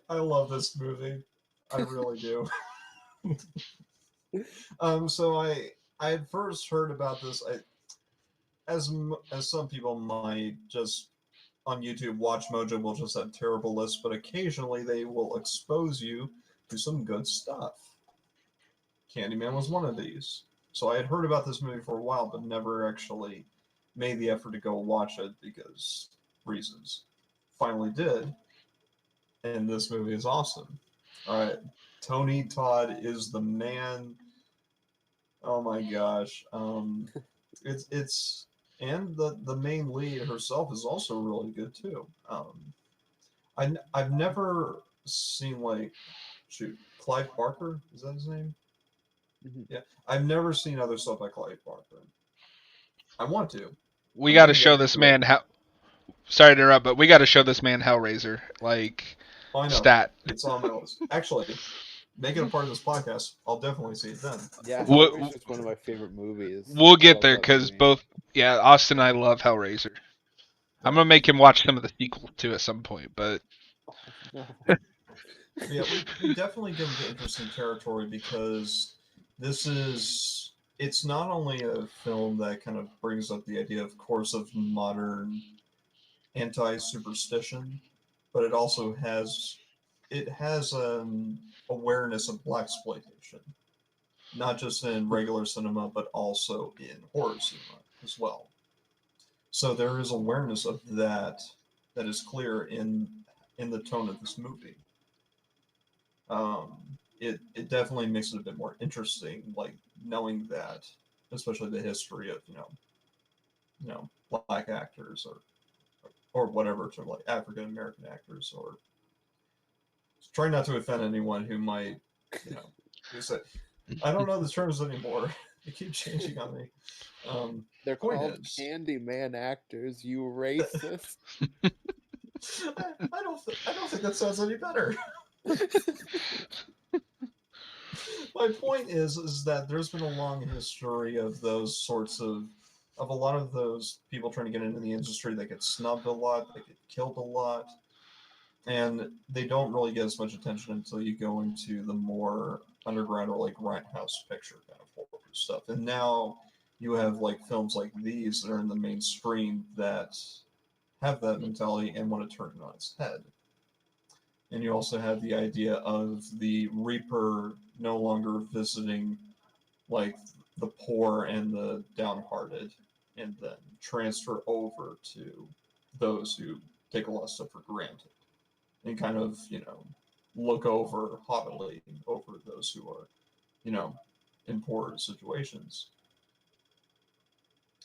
I love this movie. I really do. So I had first heard about this. As some people might just on YouTube, Watch Mojo will just have terrible lists, but occasionally they will expose you to some good stuff. Candyman was one of these. So I had heard about this movie for a while, but never actually made the effort to go watch it because reasons. Finally did, and this movie is awesome. All right, Tony Todd is the man. Oh my gosh, it's and the main lead herself is also really good too. I've never seen like shoot Clive Barker, is that his name? Mhm. Yeah, I've never seen other stuff by Clive Barker. I want to. We I'm got to gonna get show this into it. man how. Sorry to interrupt, but we got to show this man Hellraiser. Like, Oh, I know. stat. It's on my list. Actually, make it a part of this podcast. I'll definitely see it then. Yeah, We'll, Hellraiser is one of my favorite movies. we'll I get love there that because movie. both, yeah, Austin and I love Hellraiser. I'm Yeah. gonna make him watch some of the sequels too at some point, but No. Yeah, we definitely get into interesting territory because this is it's not only a film that kind of brings up the idea, of course, of modern anti-superstition, but it has an awareness of black exploitation, not just in regular cinema, but also in horror cinema as well. So there is awareness of that that is clear in the tone of this movie. It definitely makes it a bit more interesting, like knowing that, especially the history of black actors or whatever to like African American actors, or trying not to offend anyone who might who say I don't know the terms anymore. They keep changing on me. They're Point called is, Candyman actors, you racist. I don't think that sounds any better. My point is that there's been a long history of those sorts of a lot of those people trying to get into the industry that get snubbed a lot, that get killed a lot, and they don't really get as much attention until you go into the more underground or like grindhouse picture kind of horror stuff. And now you have like films like these that are in the mainstream that have that mentality and want to turn it on its head. And you also have the idea of the Reaper no longer visiting like the poor and the downhearted, and then transfer over to those who take a lot of stuff for granted and kind of look over haughtily over those who are you know in poorer situations.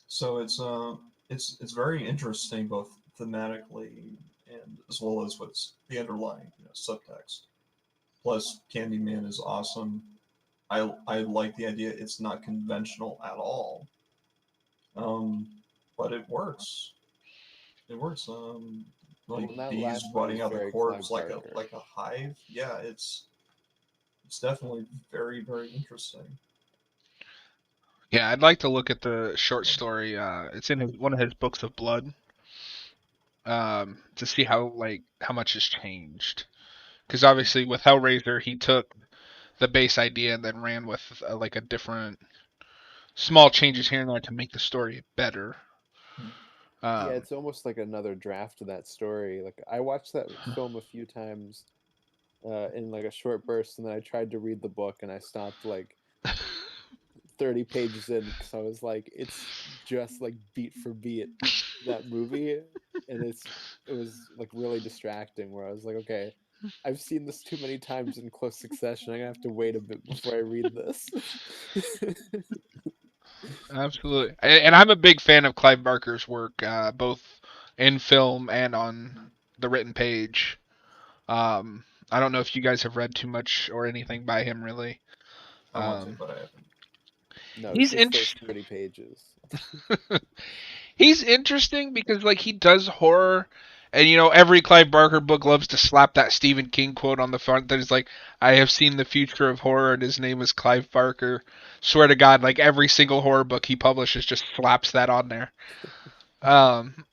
So it's very interesting both thematically and as well as what's the underlying subtext. Plus, Candyman is awesome. I like the idea. It's not conventional at all, um, but it works. It works. Well, Like and that bees last one running is out the very corpse Clive Barker. like a hive. Yeah, it's definitely very very interesting. yeah, I'd like to look at the short story. It's in one of his books of blood. To see how much has changed. Because obviously with Hellraiser, he took the base idea and then ran with like a different small changes here and there to make the story better. Hmm. Yeah, Um, it's almost like another draft of that story. Like I watched that film a few times in like a short burst, and then I tried to read the book, and I stopped like 30 pages in because I was like, it's just like beat for beat that movie, and it was like really distracting. Where I was like, okay, I've seen this too many times in close succession. I'm gonna have to wait a bit before I read this. Absolutely, and I'm a big fan of Clive Barker's work, both in film and on the written page. I don't know if you guys have read too much or anything by him, really. I want to, Um, but I haven't. No, he's just those interesting. 30 pages. He's interesting because like he does horror, and every Clive Barker book loves to slap that Stephen King quote on the front that is like, "I have seen the future of horror, and his name is Clive Barker." Swear to God, like every single horror book he publishes just slaps that on there. Um,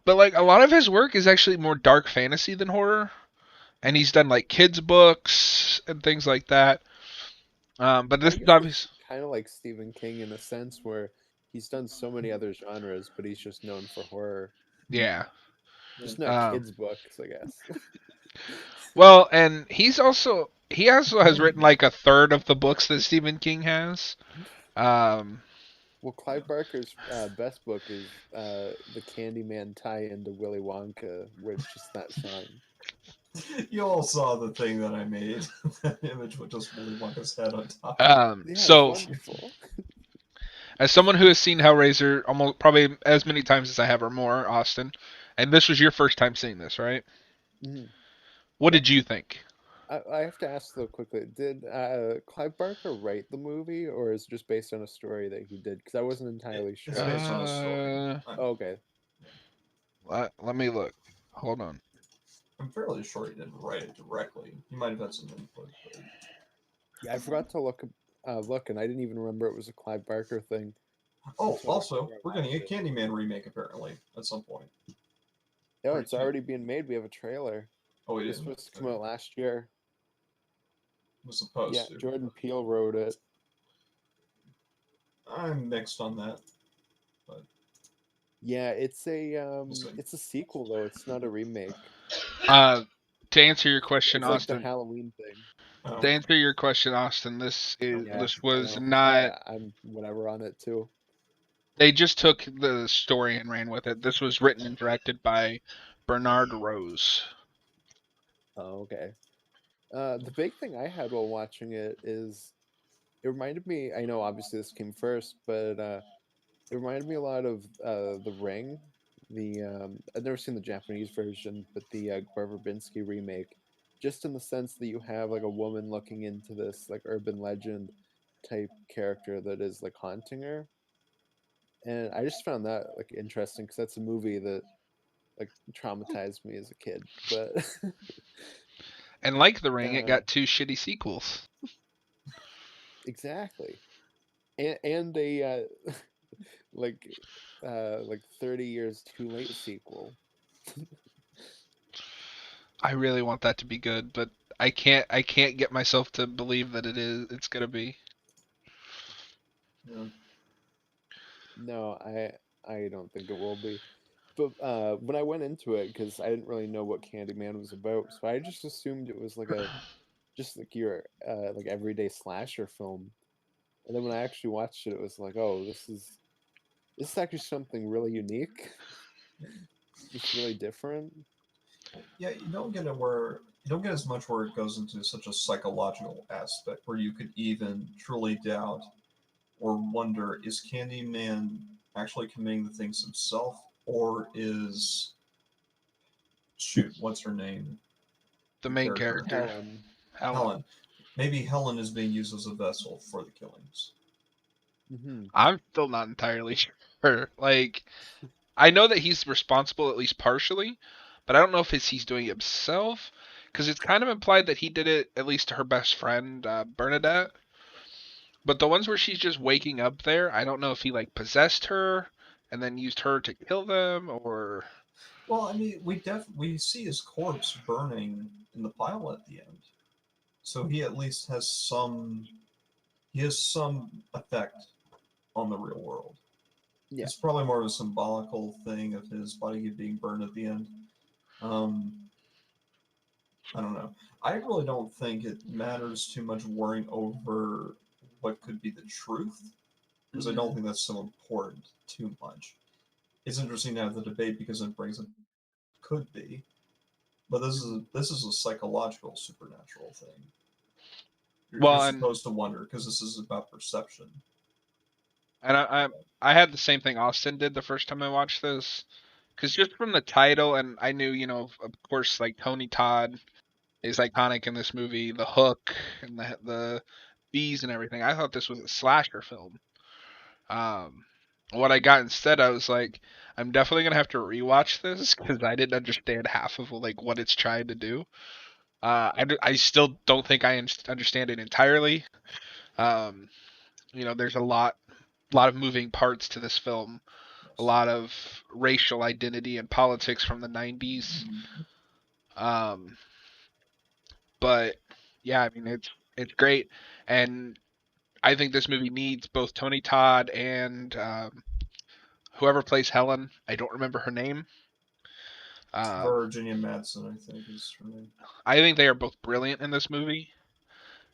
but like a lot of his work is actually more dark fantasy than horror, and he's done like kids books and things like that. But I this is guess it's obvious. kind of like Stephen King in a sense where he's done so many other genres, but he's just known for horror. Yeah. Yeah. Just not Um, kids' books, I guess. well, and he also has written like a third of the books that Stephen King has. Um, Well, Clive Barker's best book is the Candyman tie-in to Willy Wonka, where it's just that song. You all saw the thing that I made. That image with just Willy Wonka's head on top. Yeah, it's So wonderful. as someone who has seen Hellraiser almost probably as many times as I have or more, Austin, and this was your first time seeing this, right? Mhm. What did you think? I have to ask though quickly, did Clive Barker write the movie, or is it just based on a story that he did? Because I wasn't entirely It's sure. based on a story. Oh, okay. Let me look. Hold on. I'm fairly sure he didn't write it directly. He might have had some input. But... Yeah, I forgot to look, and I didn't even remember it was a Clive Barker thing. Oh, until also, before I we're getting a watched it. Candyman remake apparently at some point. Yeah, Pretty it's soon. already being made. We have a trailer. Oh, we This didn't. was to come out last year. Was Yeah, supposed to. Jordan Peele wrote it. I'm mixed on that. But Yeah, we'll see. it's a sequel though. It's not a remake. To answer your question, It's like the Austin. Halloween thing. To Oh, answer your question, Austin, Yeah, this I was know. not. I'm whatever on it too. They just took the story and ran with it. This was written and directed by Bernard Rose. Oh, okay. The big thing I had while watching it is it reminded me. I know obviously this came first, but it reminded me a lot of The Ring. I've never seen the Japanese version, but the Gore Verbinski remake. Just in the sense that you have like a woman looking into this like urban legend type character that is like haunting her, and I just found that like interesting because that's a movie that like traumatized me as a kid. But And like The Ring, it uh, got two shitty sequels. exactly, and a like 30 years too late sequel. I really want that to be good, but I can't get myself to believe that it's gonna be. yeah. No, I don't think it will be. But when I went into it, because I didn't really know what Candyman was about, so I just assumed it was like a just like your like everyday slasher film. And then when I actually watched it, it was like, oh, this is actually something really unique, just really different. Yeah, you don't get it where you don't get as much where it goes into such a psychological aspect where you could even truly doubt or wonder is Candyman actually committing the things himself or is shoot, what's her name? The The main character. character, Helen. Helen. Helen. Maybe Helen is being used as a vessel for the killings. Hmm. I'm still not entirely sure. Like, I know that he's responsible at least partially, but I don't know if he's doing it himself because it's kind of implied that he did it at least to her best friend Bernadette. But the ones where she's just waking up there, I don't know if he like possessed her and then used her to kill them or. Well, I mean, we see his corpse burning in the pile at the end, so he at least has some effect on the real world. Yeah. It's probably more of a symbolical thing of his body being burned at the end. Um, I don't know. I really don't think it matters too much worrying over what could be the truth because I don't think that's so important too much. It's interesting to have the debate because it brings it could be, but this is a psychological supernatural thing. You're Well, and supposed to wonder because this is about perception. and I had the same thing Austin did the first time I watched this, because just from the title, and I knew, of course, like Tony Todd is iconic in this movie, the hook and the bees and everything. I thought this was a slasher film. Um, what I got instead, I was like, I'm definitely gonna have to rewatch this because I didn't understand half of like what it's trying to do. I still don't think I understand it entirely. Um, there's a lot of moving parts to this film, a Yes. lot of racial identity and politics from the 90s. Mhm. Um, but yeah, I mean it's great, and I think this movie needs both Tony Todd and whoever plays Helen. I don't remember her name. Virginia Madsen, I think, is her name. I think they are both brilliant in this movie,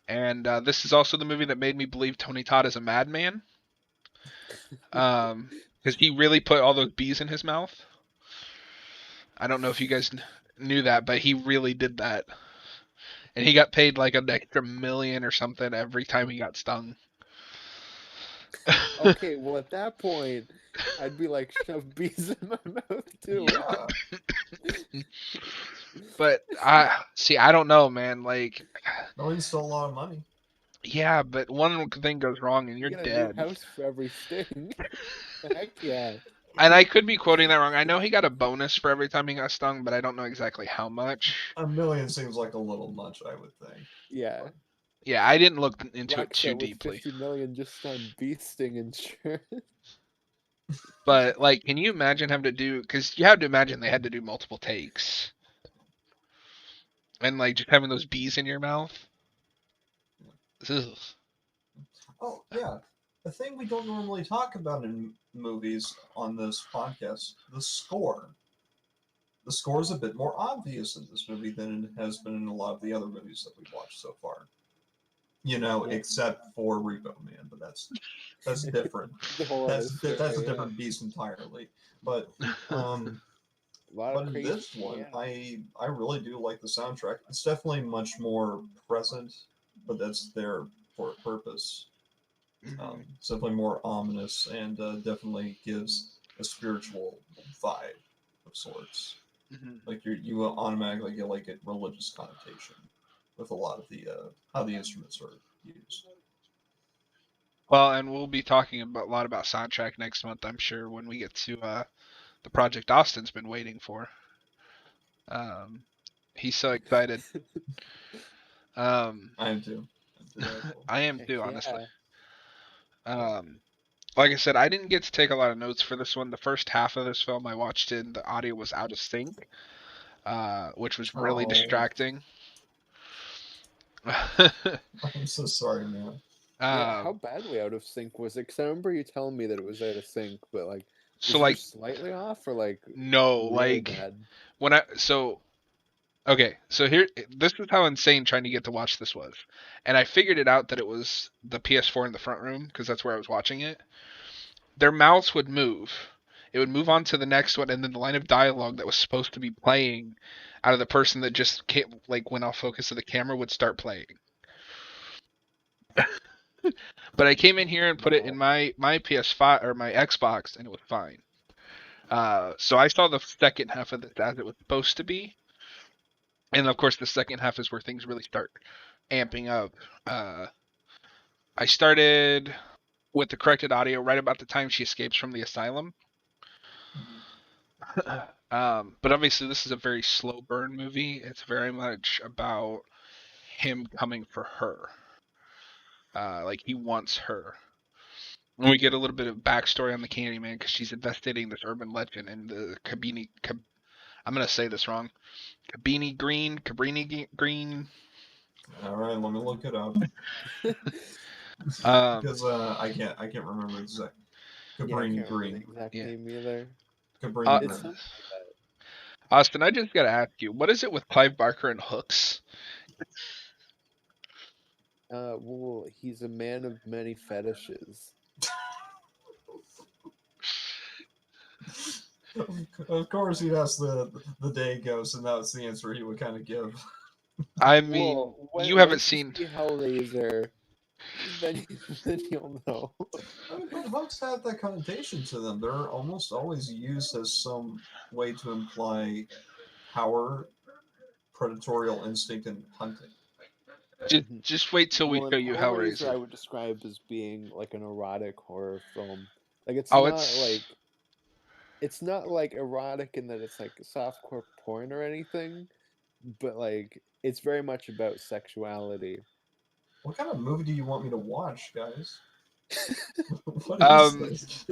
and this is also the movie that made me believe Tony Todd is a madman. Because he really put all those bees in his mouth. I don't know if you guys knew that, but he really did that, and he got paid like an extra million or something every time he got stung. Okay, well at that point, I'd be like, shove bees in my mouth too. Yeah. But I don't know, man. Like, No, he's still a lot of money. yeah, but one thing goes wrong and You you're get a new dead. house for every sting. Heck yeah. And I could be quoting that wrong. I know he got a bonus for every time he got stung, but I don't know exactly how much. $1 million seems like a little much, I would think. Yeah. Yeah, I didn't look into it Wax too that with deeply. 50 million just on bee sting insurance. But like, can you imagine having to do? Because you have to imagine they had to do multiple takes, and like just having those bees in your mouth. Ugh. Oh, yeah. The thing we don't normally talk about in movies on this podcast, the score. The score is a bit more obvious in this movie than it has been in a lot of the other movies that we've watched so far. You know, except for Repo Man, but that's different. The whole other story, That's a yeah. different beast entirely. But A lot but of in crazy, this one, yeah. I really do like the soundtrack. It's definitely much more present, but that's there for a purpose. It's definitely more ominous and definitely gives a spiritual vibe of sorts. Like you automatically get like a religious connotation with a lot of the how the instruments are used. Well, and we'll be talking about a lot about soundtrack next month, I'm sure, when we get to the project Austin's been waiting for. Um, he's so excited. I am too. I am Heck too, honestly. yeah. Like I said, I didn't get to take a lot of notes for this one. The first half of this film I watched in, the audio was out of sync, which was really Oh, distracting. I'm so sorry, man. Yeah, how um, badly out of sync was it? Because I remember you telling me that it was out of sync, but like, so was it like, just slightly off or like no, really like bad? when I so okay, so here this is how insane trying to get to watch this was, and I figured it out that it was the PS4 in the front room because that's where I was watching it. Their mouths would move. It would move on to the next one, and then the line of dialogue that was supposed to be playing out of the person that just like went off focus of the camera would start playing. But I came in here and put it in Wow. my PS5 or my Xbox, and it was fine. So I saw the second half of this as it was supposed to be, and of course the second half is where things really start amping up. Uh, I started with the corrected audio right about the time she escapes from the asylum. But obviously, this is a very slow burn movie. It's very much about him coming for her. Like he wants her. And we get a little bit of backstory on the Candyman because she's investigating this urban legend and the I'm gonna say this wrong. Cabrini Green. All right, let me look it up Um, because I can't remember the exact Yeah, I Cabrini can't remember the Green. exact yeah. name either. Uh, Cabrini It's Green. something like that. Austin, I just gotta ask you, what is it with Clive Barker and hooks? Well, he's a man of many fetishes. Of course, he'd ask the day ghost, and that's the answer he would kind of give. I mean, Well, you haven't once you seen. see Hellraiser, then then you'll know. I mean, but hooks have that connotation to them. They're almost always used as some way to imply power, predatorial instinct, and hunting. Just wait till we Well, in show you Hellraiser, I Hellraiser. would describe as being like an erotic horror film. Like Oh, it's it's not like erotic in that it's like softcore porn or anything, but like it's very much about sexuality. What kind of movie do you want me to watch, guys? What is um, this?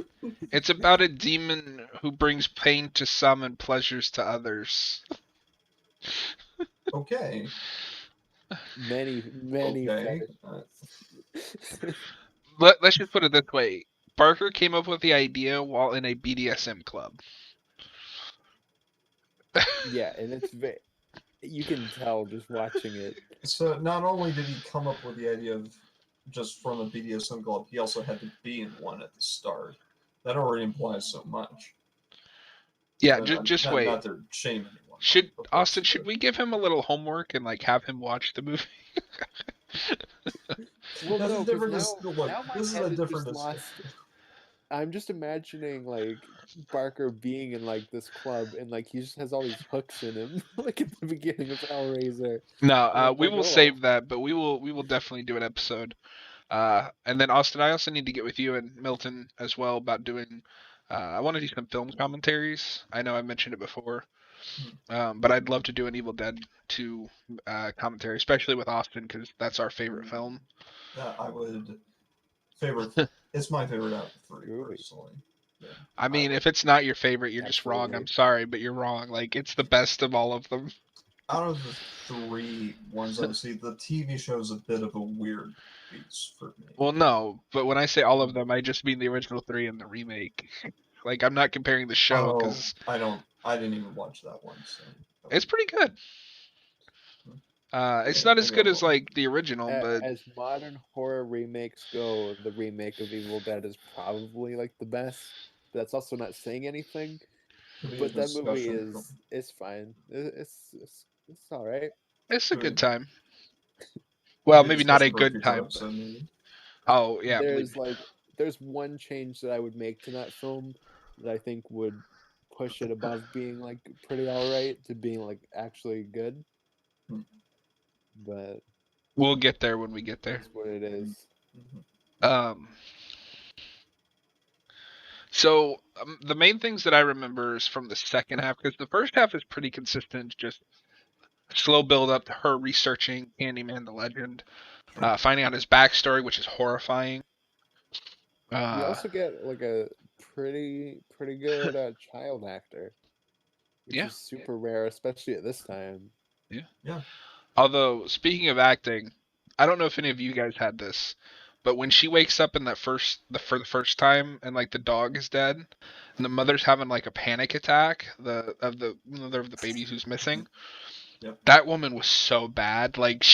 it's about a demon who brings pain to some and pleasures to others. Okay, Many okay. fetishes. Let's just put it this way: Barker came up with the idea while in a BDSM club. Yeah, and it's very you can tell just watching it. So not only did he come up with the idea of just from a BDSM club, he also had to be in one at the start. That already implies so much. Yeah, just not, wait. not to shame anyone. Should but Austin? Should we give him a little homework and like have him watch the movie? Well, That's no, a because different. Look, now my this is head a is different just discussion. lost. I'm just imagining like Barker being in like this club and like he just has all these hooks in him, like at the beginning of Hellraiser. No, And I'm we like, will oh, save that, but we will definitely do an episode. And then Austin, I also need to get with you and Milton as well about doing. I want to do some film commentaries. I know I mentioned it before, but I'd love to do an Evil Dead 2 commentary, especially with Austin because that's our favorite film. I would favorite. It's my favorite out of the three, groovy. personally. Yeah, I mean, if it's not your favorite, you're just wrong. Absolutely. I'm sorry, but you're wrong. Like it's the best of all of them. out of the three ones I've seen, the TV show is a bit of a weird beast for me. Well, no, but when I say all of them, I just mean the original 3 and the remake. Like I'm not comparing the show because I didn't even watch that one, so it's pretty good. It's Yeah, not as maybe I good as will. like the original, but As modern horror remakes go, the remake of Evil Dead is probably like the best. But that's also not saying anything. Could be a But that movie discussion. is fine. It's all right. it's a Could good be, time. could Well, be a maybe not a discussion for a good future time, but episode, maybe. oh yeah, believe There's me. like there's one change that I would make to that film that I think would push it above being like pretty all right to being like actually good. Hmm. But We'll get there when we get it there. is what it is. Um, so the main things that I remember is from the second half because the first half is pretty consistent, just slow build up to her researching Candyman the legend, finding out his backstory, which is horrifying. You Uh, also get like a pretty good child actor, which yeah, is super rare, especially at this time. yeah. Yeah. Although speaking of acting, I don't know if any of you guys had this, but when she wakes up in that for the first time and like the dog is dead and the mother's having like a panic attack, the mother of the baby who's missing, Yep. that woman was so bad. Like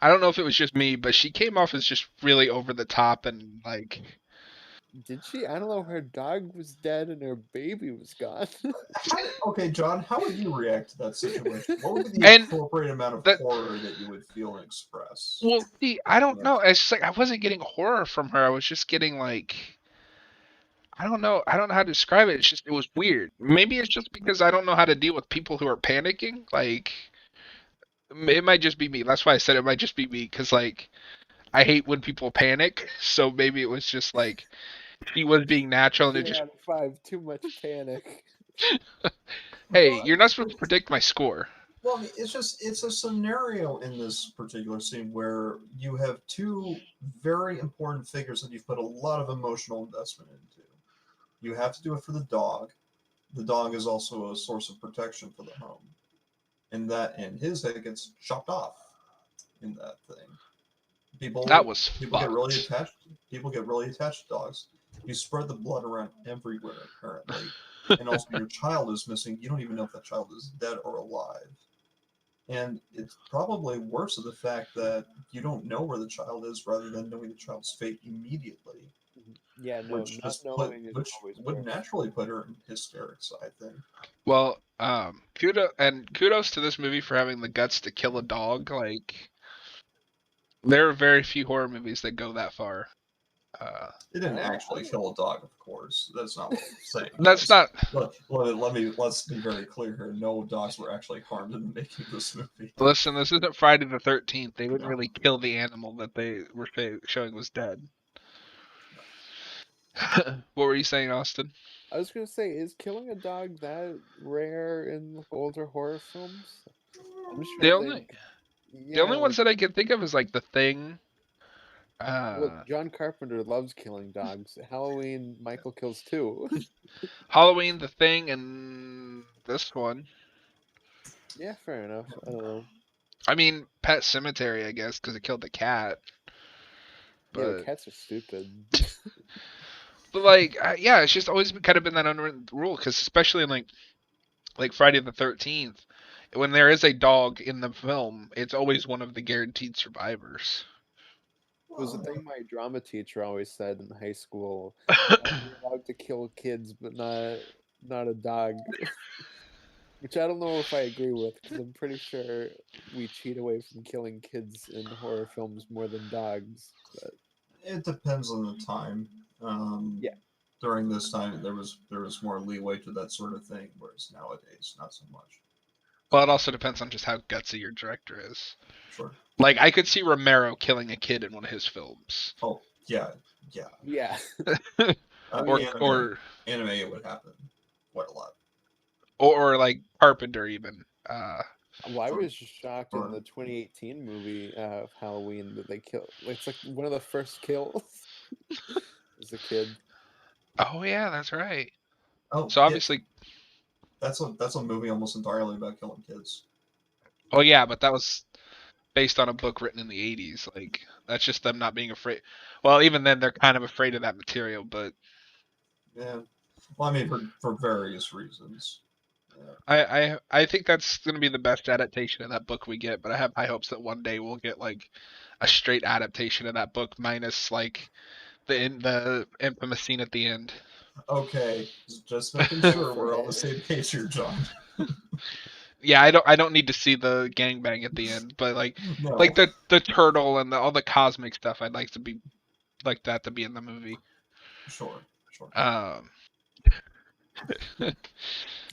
I don't know if it was just me, but she came off as just really over the top and like Did she? I don't know. Her dog was dead and her baby was gone. Okay, John, how would you react to that situation? What would be the and appropriate amount of that horror that you would feel and express? well, see, I don't Yeah. know. It's just like I wasn't getting horror from her. I was just getting like I don't know. I don't know how to describe it. It's just it was weird. Maybe it's just because I don't know how to deal with people who are panicking. Like it might just be me. That's why I said it might just be me because like I hate when people panic. So maybe it was just like she was being natural and it 0 just out of 5. Too much panic. hey, Well, you're not supposed to predict my score. Well, I mean, it's a scenario in this particular scene where you have two very important figures that you've put a lot of emotional investment into. You have to do it for the dog. The dog is also a source of protection for the home, and his head gets chopped off in that thing. That People was people get really fucked. attached. People get really attached to dogs. You spread the blood around everywhere apparently, and also your child is missing. You don't even know if that child is dead or alive. And it's probably worse of the fact that you don't know where the child is rather than knowing the child's fate immediately, Yeah, no, which not just put knowing is which always would worse. naturally put her in hysterics, I think. Well, kudos to this movie for having the guts to kill a dog. Like there are very few horror movies that go that far. Uh, It didn't I actually don't kill a dog, of course. That's not what I'm saying, that's guys. not. Let's be very clear here. No dogs were actually harmed in making this movie. Listen, this isn't Friday the 13th. They didn't No. really kill the animal that they were showing was dead. What were you saying, Austin? I was gonna say, is killing a dog that rare in like older horror films? I'm just trying The to only think. the only Yeah, ones like that I can think of is like The Thing. well, Uh, John Carpenter loves killing dogs. Halloween, Michael kills too. Halloween, The Thing, and this one. Yeah, fair enough. I don't know. I mean, Pet Cemetery, I guess, because it killed the cat. Yeah, but But cats are stupid. like, yeah, it's just always kind of been that unwritten rule. Because especially in like Friday the 13th, when there is a dog in the film, it's always one of the guaranteed survivors. It was a thing my drama teacher always said in high school. You're allowed to kill kids, but not a dog. Which I don't know if I agree with, because I'm pretty sure we cheat away from killing kids in horror films more than dogs. But It depends on the time. yeah, During this time, there was more leeway to that sort of thing, whereas nowadays, not so much. Well, it also depends on just how gutsy your director is. Sure. Like, I could see Romero killing a kid in one of his films. Oh yeah, yeah. or anime, it would happen quite a lot. or like Carpenter even. Well, I Sure. was just shocked in the 2018 movie of Halloween that they kill. It's like one of the first kills as a kid. Oh yeah, that's right. Oh, So yeah, obviously, that's a movie almost entirely about killing kids. oh yeah, but that was based on a book written in the 80s. Like, that's just them not being afraid. Well, even then, they're kind of afraid of that material. But Yeah. Well, I mean, for various reasons. Yeah. I think that's going to be the best adaptation of that book we get. But I have high hopes that one day we'll get like a straight adaptation of that book minus like the infamous scene at the end. Okay, just making sure we're on the same page here, John. Yeah, I don't need to see the gangbang at the end, but like No. like the turtle and all the cosmic stuff, I'd like to be like that to be in the movie. Sure. I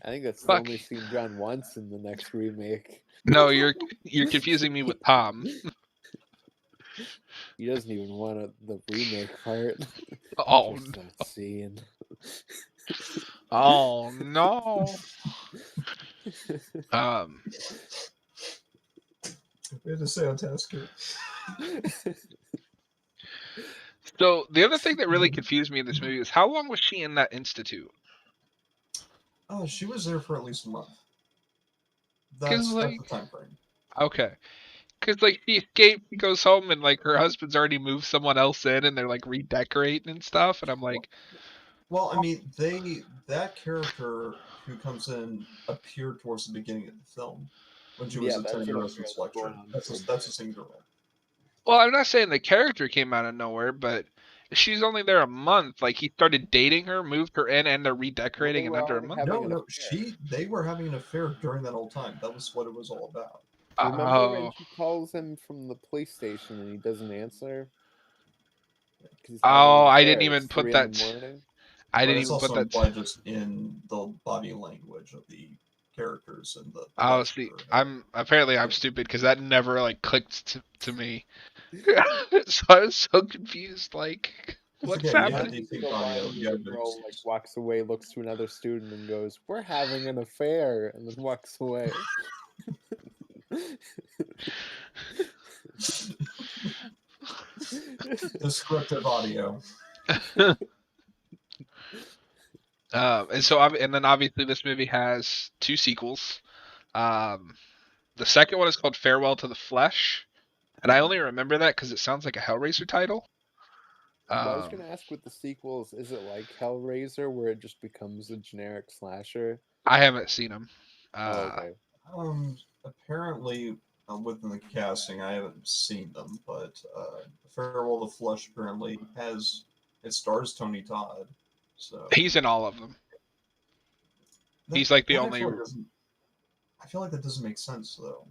think that's the Fuck. only scene John wants in the next remake. No, you're confusing me with Tom. He doesn't even want the remake part. Oh, Just that scene. oh no. We had to say on task here. So the other thing that really confused me in this movie is how long was she in that institute? Oh, she was there for at least a month. 'Cause, That's like, the time frame. Okay. Because, like, she escaped, she goes home, and, like, her husband's already moved someone else in, and they're, like, redecorating and stuff, and I'm like... Well, I mean, that character who comes in appeared towards the beginning of the film when she was attending her husband's lecture. That's a singular role. Well, I'm not saying the character came out of nowhere, but she's only there a month. Like, he started dating her, moved her in, and they're redecorating in under a month. No, they were having an affair during that whole time. That was what it was all about. Remember when she calls him from the police station and he doesn't answer? Oh, I didn't even put that. I didn't even put that. It's also implied just in the body language of the characters and the. Oh, see, I'm stupid because that never like clicked to me. So I was so confused. Like, what's happening? The girl like walks away, looks to another student, and goes, "We're having an affair," and then walks away. Descriptive audio. And then obviously this movie has 2 sequels. The second one is called Farewell to the Flesh, and I only remember that because it sounds like a Hellraiser title. I was going to ask with the sequels, is it like Hellraiser where it just becomes a generic slasher? I haven't seen them. Okay. Apparently, within the casting, I haven't seen them, but Farewell to the Flesh apparently it stars Tony Todd. So he's in all of them. He's like the only. I feel like that doesn't make sense though.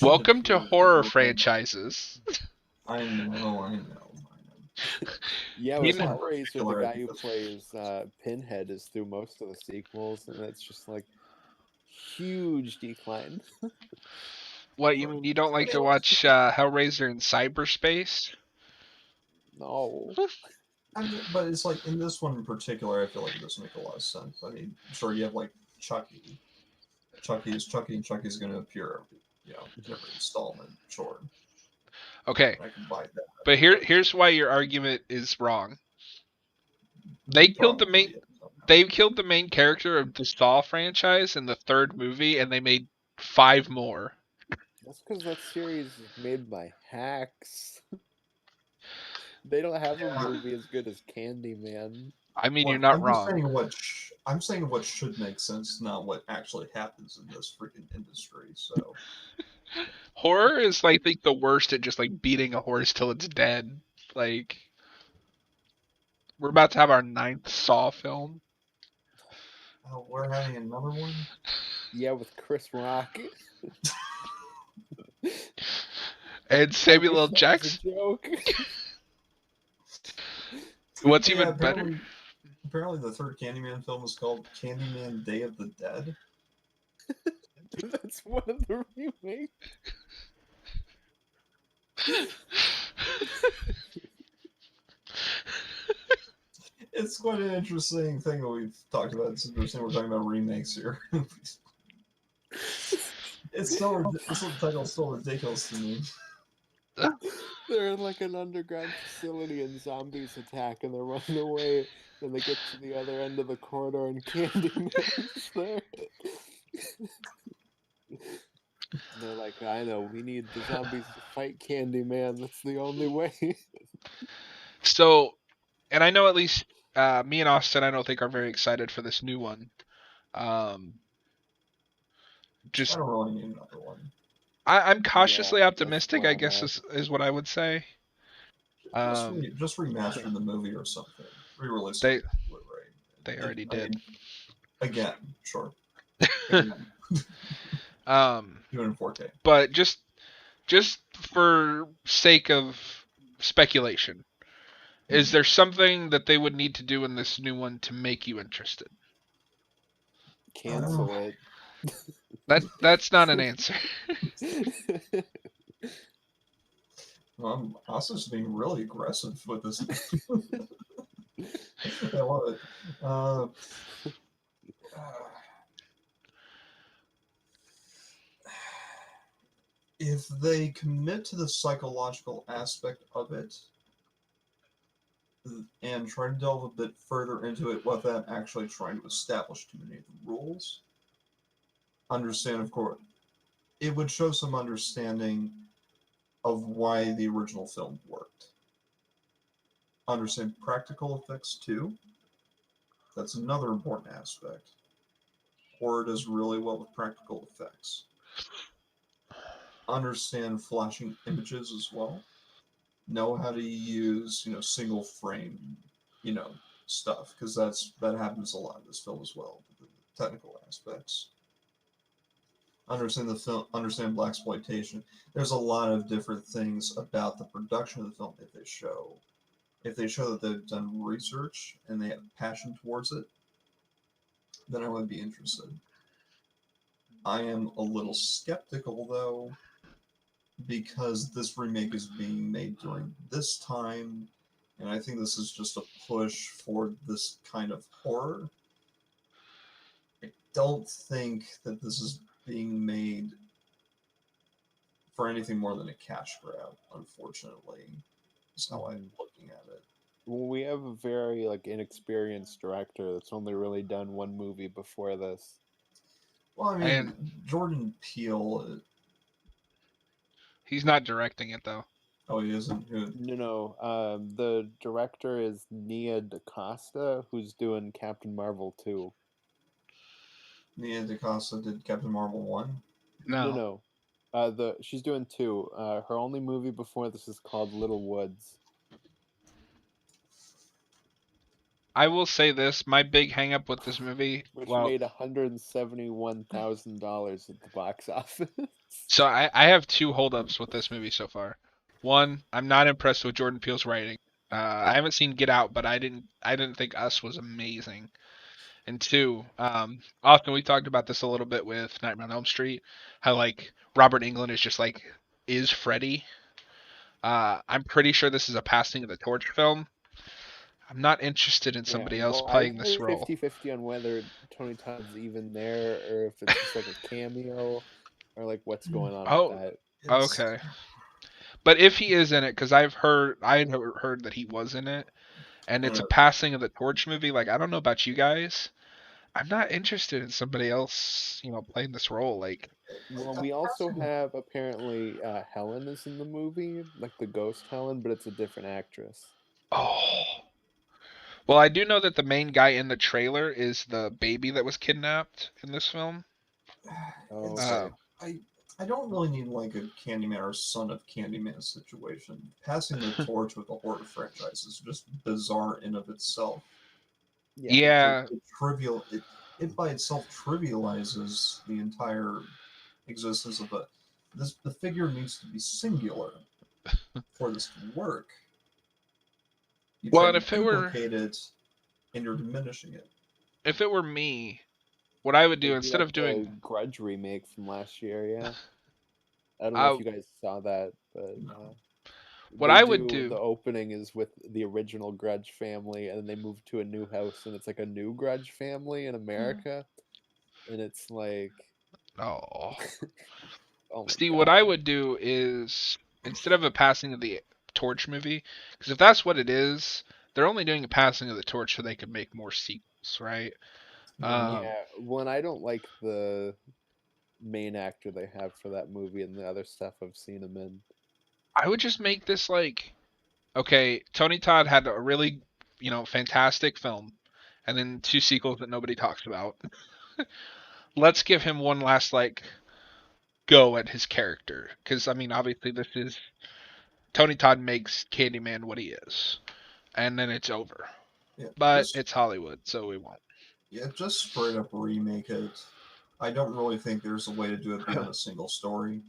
Welcome to horror franchises. I know. Yeah, with Hellraiser, the guy who plays Pinhead is through most of the sequels, and it's just like huge decline. What, you mean you don't like to watch Hellraiser in cyberspace? No. I mean, but it's like in this one in particular, I feel like it doesn't make a lot of sense. I mean, sure, you have like Chucky. Chucky is Chucky, and Chucky's going to appear, in every installment. Sure. Okay. I can buy that. But here's why your argument is wrong. They killed the main character of the Saw franchise in the 3rd movie, and they made 5 more. That's because that series is made by hacks. They don't have a movie as good as Candyman. I mean, you're not I'm wrong. I'm saying what should make sense, not what actually happens in this freaking industry. So, Horror is, I think, the worst at just like beating a horse till it's dead. Like, we're about to have our 9th Saw film. Oh, we're having another one. Yeah, with Chris Rock. And I Samuel wish L. that was a Jackson. joke. What's Yeah, even better? apparently the third Candyman film is called Candyman: Day of the Dead. That's one of the remakes. It's quite an interesting thing that we've talked about since we're talking about remakes here. It's the title's still ridiculous to me. They're in like an underground facility and zombies attack and they're running away. Then they get to the other end of the corridor and Candyman's there. And they're like, I know, we need the zombies to fight Candyman. That's the only way. So, and I know at least me and Austin, I don't think are very excited for this new one. Um, I just don't really need another one. I'm Yeah, cautiously that's optimistic, where I I'm guess at. is what I would say. Just remaster the movie or something. Re-release it They on Blu-ray. they already did. mean, again, sure. Again, do it in 4K. But just for sake of speculation, is there something that they would need to do in this new one to make you interested? Cancel it. That's not an answer. Well, I'm also just being really aggressive with this. I love it. If they commit to the psychological aspect of it and try to delve a bit further into it without actually trying to establish too many of the rules, understand, of course, it would show some understanding of why the original film worked. Understand practical effects too. That's another important aspect. Horror does really well with practical effects. Understand flashing images as well. Know how to use, single frame, stuff, because that happens a lot in this film as well. The technical aspects. Understand the film. Understand blaxploitation. There's a lot of different things about the production of the film if they show that they've done research and they have passion towards it, then I would be interested. I am a little skeptical though, because this remake is being made during this time, and I think this is just a push for this kind of horror. I don't think that this is being made for anything more than a cash grab, unfortunately. That's how I'm looking at it. Well, we have a very inexperienced director that's only really done one movie before this. Well, I mean, And Jordan Peele. he's not directing it though. Oh, he isn't. No. The director is Nia DaCosta, who's doing Captain Marvel 2. Nia DaCosta did Captain Marvel 1. No. She's doing 2. Her only movie before this is called Little Woods. I will say this: my big hangup with this movie, Which well, made $171,000 at the box office. so I have two holdups with this movie so far. One, I'm not impressed with Jordan Peele's writing. I haven't seen Get Out, but I didn't think Us was amazing. And two, often we talked about this a little bit with Nightmare on Elm Street, how like Robert Englund is just like is Freddy. I'm pretty sure this is a passing of the torch film. I'm not interested in Yeah, somebody else well, I playing this have role. 50-50 on whether Tony Todd's even there or if it's just like a cameo or what's going on with Oh, that. It's okay. But if he is in it, because I had heard that he was in it, and it's a passing of the torch movie. Like I don't know about you guys, I'm not interested in somebody else, playing this role. Like, Well, we also have apparently Helen is in the movie, like the ghost Helen, but it's a different actress. oh, well, I do know that the main guy in the trailer is the baby that was kidnapped in this film. Oh, it's Uh, okay. I I don't really need like a Candyman or Son of Candyman situation. Passing the torch with a horror franchise is just bizarre in of itself. Yeah. Yeah, It by itself trivializes the entire existence of the figure needs to be singular for this to work. You well, try and to duplicate it and you're diminishing it. if it were me, what I would do It'd be instead like of the doing, Grudge remake from last year. Yeah. I don't know if I you guys saw that, but No. what they I would do do, the opening is with the original Grudge family, and then they move to a new house, and it's like a new Grudge family in America, and it's like, oh, oh my see, what god. I would do is instead of a passing of the torch movie, because if that's what it is, they're only doing a passing of the torch so they could make more sequels, right? Yeah. Um, Yeah, when I don't like the main actor they have for that movie and the other stuff I've seen him in. I would just make this like, okay, Tony Todd had a really, fantastic film, and then two sequels that nobody talks about. Let's give him one last like go at his character, because I mean, obviously this is Tony Todd makes Candyman what he is, and then it's over. Yeah. But Just it's Hollywood, so we won't. just straight up remake it. I don't really think there's a way to do it beyond a single story.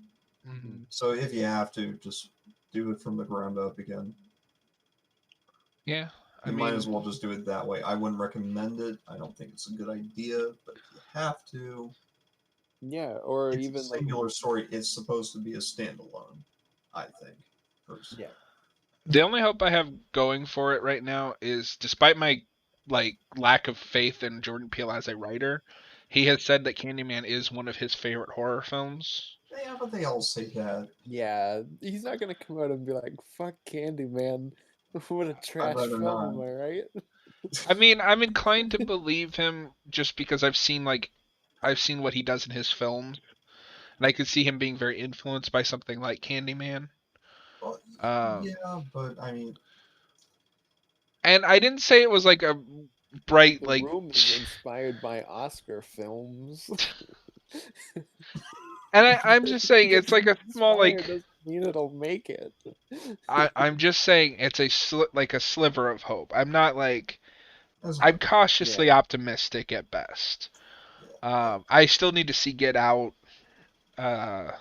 Mm-hmm. So if you have to, just do it from the ground up again. Yeah, I You might as mean, well just do it that way. I wouldn't recommend it. I don't think it's a good idea, but if you have to, Yeah, or it's a even like singular story. It's supposed to be a standalone, I think, personally. yeah. the only hope I have going for it right now is, despite my like lack of faith in Jordan Peele as a writer, he has said that Candyman is one of his favorite horror films. Yeah, but they all say that. Yeah, he's not gonna come out and be like, "Fuck Candyman, what a I'd trash rather film," not. am I right? I mean, I'm inclined to believe him just because I've seen what he does in his films, and I could see him being very influenced by something like Candyman. Well, Um, yeah, but I mean, and I didn't say it was like a bright The like. Room is inspired by Oscar films. And I'm just saying it's Because like it's a small inspired like doesn't mean it'll make it. I'm just saying it's like a sliver of hope. I'm not like as I'm much. Yeah, cautiously optimistic at best. Yeah, I still need to see Get Out. Uh,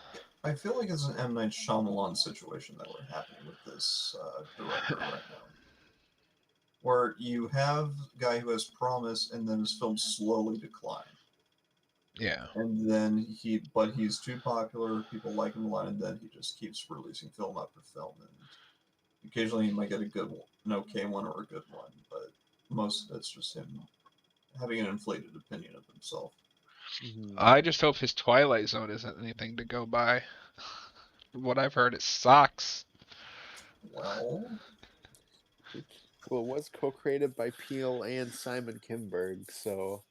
I feel like it's an M Night Shyamalan situation that we're happening with this director right now, where you have a guy who has promise, and then his films slowly decline. yeah. And then he's too popular. People like him a lot, and then he just keeps releasing film after film. And occasionally, he might get a good one, an okay one, or a good one, but most of it's just him having an inflated opinion of himself. mhm. I just hope his Twilight Zone isn't anything to go by. From what I've heard, it sucks. Well, Well, it was co-created by Peele and Simon Kinberg, so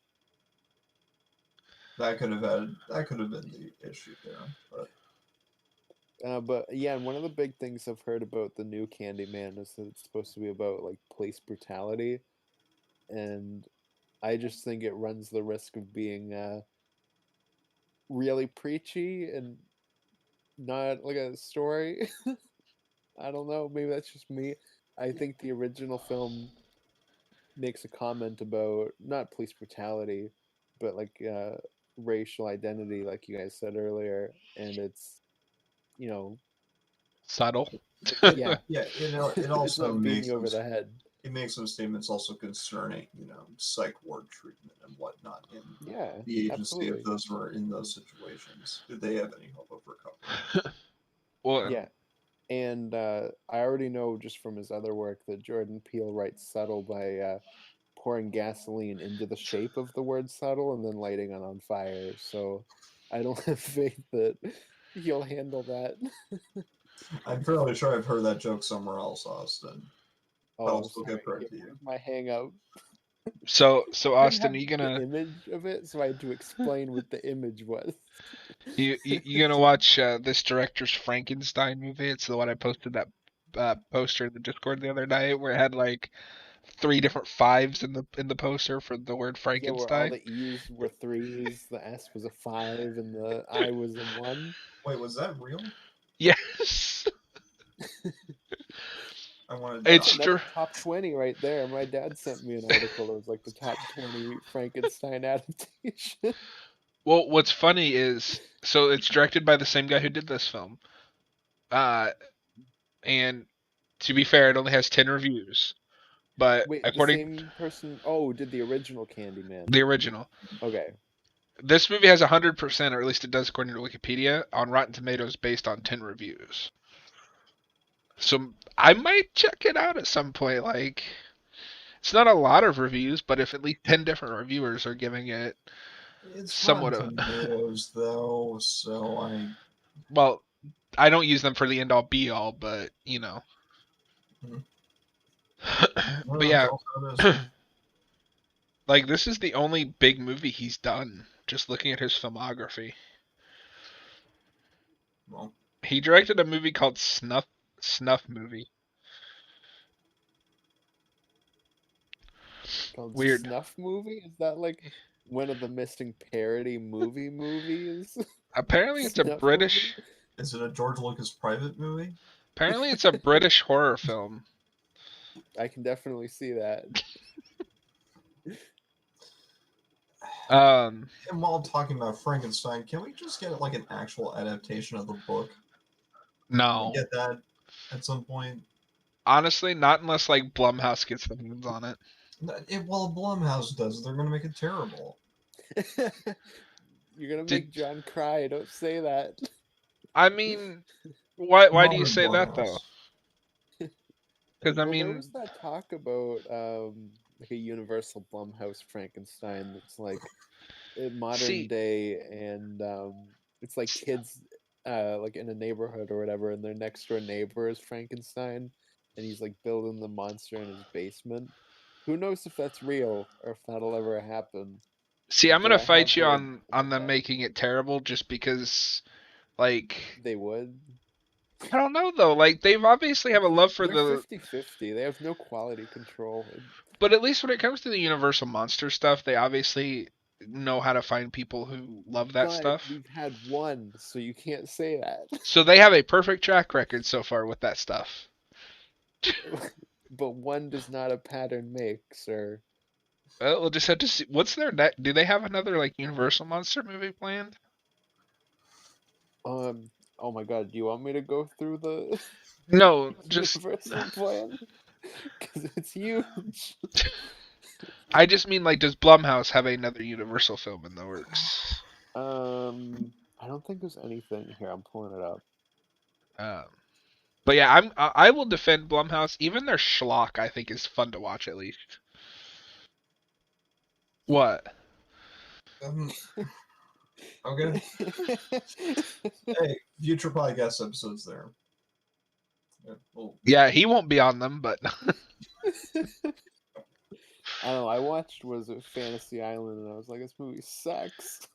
that could have been the issue there, but but yeah, and one of the big things I've heard about the new Candyman is that it's supposed to be about like police brutality, and I just think it runs the risk of being really preachy and not like a story. I don't know, maybe that's just me. I think the original film makes a comment about not police brutality, but like racial identity, like you guys said earlier, and it's you know, Subtle. yeah, yeah, it it's also not beating makes you over the head. it makes some statements also concerning, psych ward treatment and whatnot in Yeah, the agency if absolutely. those were in those situations. Did they have any hope of recovery? Well, Yeah, and I already know just from his other work that Jordan Peele writes subtle by pouring gasoline into the shape of the word subtle and then lighting it on fire. So I don't have faith that he'll handle that. I'm fairly sure I've heard that joke somewhere else, Austin. But I'll Oh, still sorry. give credit Here, to you. here's my hang up. so I didn't Austin, have are you the gonna image of it, so I had to explain what the image was. you gonna watch this director's Frankenstein movie? It's the one I posted that poster in the Discord the other night where it had like 3 different fives in the poster for the word Yeah, where all Frankenstein. the E's were 3s, the S was a 5, and the I was a 1. Wait, was that real? Yes, I wanted. That's it's another true. top 20 right there. My dad sent me an article that was like the top 20 Frankenstein adaptation. Well, what's funny is so it's directed by the same guy who did this film. Uh, and to be fair, it only has 10 reviews, but Wait, the according same person? Oh, did the original Candyman? the original, Okay. this movie has 100%, or at least it does according to Wikipedia, on Rotten Tomatoes based on 10 reviews. So I might check it out at some point. Like, it's not a lot of reviews, but if at least 10 different reviewers are giving it It's Rotten somewhat of, Tomatoes though, so I. well, I don't use them for the end all be all, but you know. Hmm. But No, yeah, that's how it is. like this is the only big movie he's done. Just looking at his filmography, Well, he directed a movie called Snuff Movie. Called Weird. Snuff Movie? Is that like one of the missing parody movies? Apparently, it's a Snuff Movie? British. is it a George Lucas private movie? Apparently, it's a British horror film. I can definitely see that. Um, And while talking about Frankenstein, can we just get like an actual adaptation of the book? Can we no, get that at some point? honestly, not unless like Blumhouse gets their hands on it. Well, Blumhouse does. They're going to make it terrible. You're gonna Did make John cry. Don't say that. I mean, why do you Modern say that though? Blumhouse. Because I Well, there mean, was that talk about like a Universal Blumhouse Frankenstein that's like modern see, day, and it's like kids like in a neighborhood or whatever, and their next door neighbor is Frankenstein, and he's like building the monster in his basement. Who knows if that's real or if that'll ever happen? I'm But gonna I have fight you heard on about them that. making it terrible just because, like, They would. I don't know though. Like they've obviously have a love for They're the, 50-50. They have no quality control. but at least when it comes to the Universal monster stuff, they obviously know how to find people who love that But stuff. we've had one, so you can't say that. So they have a perfect track record so far with that stuff. But one does not a pattern make, sir. Well, we'll just have to see. What's their next? Do they have another like Universal monster movie planned? Oh my god, do you want me to go through the No, just Universal plan? Because it's huge. I just mean like, does Blumhouse have another Universal film in the works? I don't think there's anything here. I'm pulling it up. Um, but yeah, I will defend Blumhouse. Even their schlock, I think, is fun to watch at least. What? Um, okay. Hey, future podcast episodes there. Yeah, well, Yeah, he won't be on them, but I don't know. I watched was it Fantasy Island, and I was like, this movie sucks.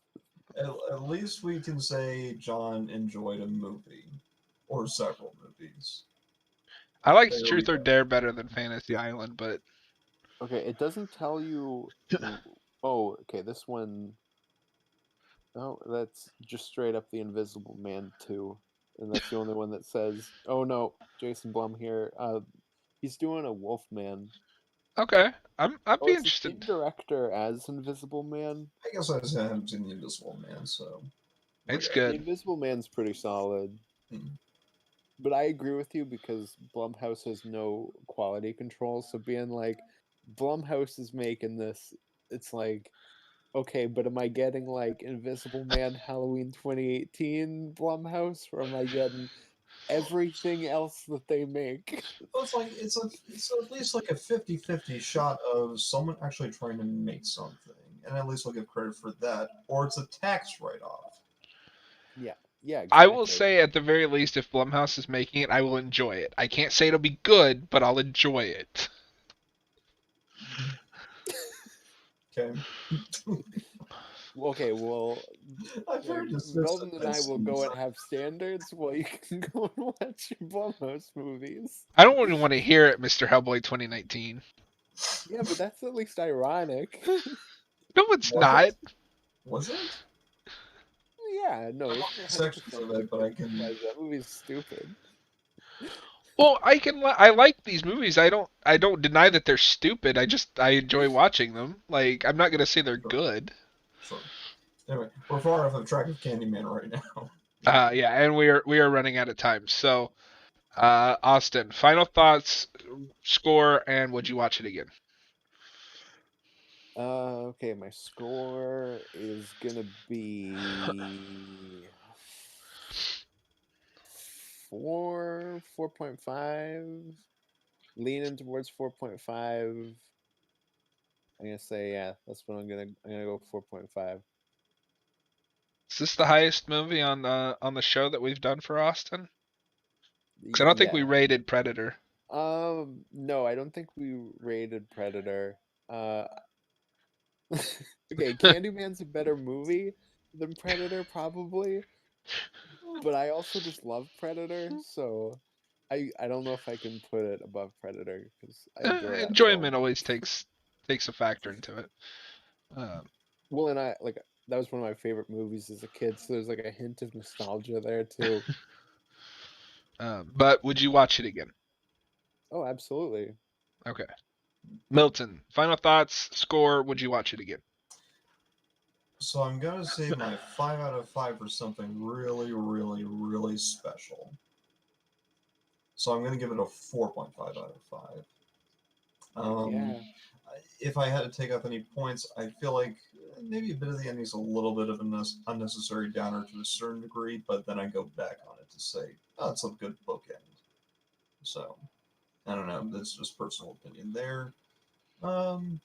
at least we can say John enjoyed a movie or several movies. I liked There we Truth or go. Dare better than Fantasy Island. But Okay, it doesn't tell you. Oh, okay. This one. Oh, that's just straight up the Invisible Man 2. And that's the only one that says, oh no, Jason Blum here. He's doing a Wolfman. okay, I'd Oh, be it's the same interested. director as Invisible Man. I guess I haven't seen The Invisible Man, so. It's Okay. The good. Invisible Man's pretty solid. Hmm. But I agree with you because Blumhouse has no quality control. So being like, Blumhouse is making this, it's like, okay, but am I getting like Invisible Man Halloween 2018 Blumhouse, or am I getting everything else that they make? Well, it's like it's at least like a 50-50 shot of someone actually trying to make something, and at least I'll give credit for that, or it's a tax write-off. Yeah, yeah, I will exactly. say at the very least, if Blumhouse is making it, I will enjoy it. I can't say it'll be good, but I'll enjoy it. Okay. Okay, well, I've heard dismissed Belden and that I will go and seems have standards while you can go and watch your Blumhouse movies. I don't even want to hear it, Mr. Hellboy 2019. Yeah, but that's at least ironic. No, it's Was not. it? Was it? Yeah, no, it's Sections 100% of it, but I can. that movie's stupid. Well, I like these movies. I don't deny that they're stupid. I enjoy watching them. Like I'm not gonna say they're Sure, good. sure. Anyway, we're far off the track of Candyman right now. Yeah, and we are running out of time. So, Austin, final thoughts, score, and would you watch it again? Okay, my score is gonna be 4.5. Leaning towards 4.5. I'm gonna say yeah, that's what I'm gonna go 4.5. Is this the highest movie on the show that we've done for Austin? Because I don't think we Yeah. rated Predator. No, I don't think we rated Predator. Uh, okay, Candyman's a better movie than Predator, probably, but I also just love Predator, so I don't know if I can put it above Predator because I enjoy that Enjoyment film. always takes a factor into it. Um, Well, and I like that was one of my favorite movies as a kid, so there's like a hint of nostalgia there too. but would you watch it again? Oh, absolutely. Okay. Milton, final thoughts, score, would you watch it again? So I'm gonna say my 5 out of 5 for something really, really, really special. So I'm gonna give it a 4.5 out of 5. Heck Um, yeah. if I had to take off any points, I feel like maybe a bit of the ending's a little bit of an unnecessary downer to a certain degree, but then I go back on it to say, oh, it's a good bookend. So I don't know. That's just personal opinion there. Um,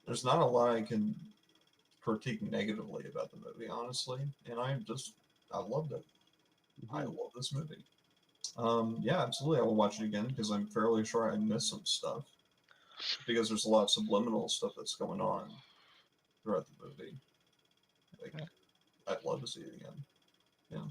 there's not a lot I can critique negatively about the movie, honestly, and I loved it. I Mhm. love this movie. Yeah, absolutely. I will watch it again because I'm fairly sure I missed some stuff because there's a lot of subliminal stuff that's going on throughout the movie. Like, I'd love to see it again. Yeah.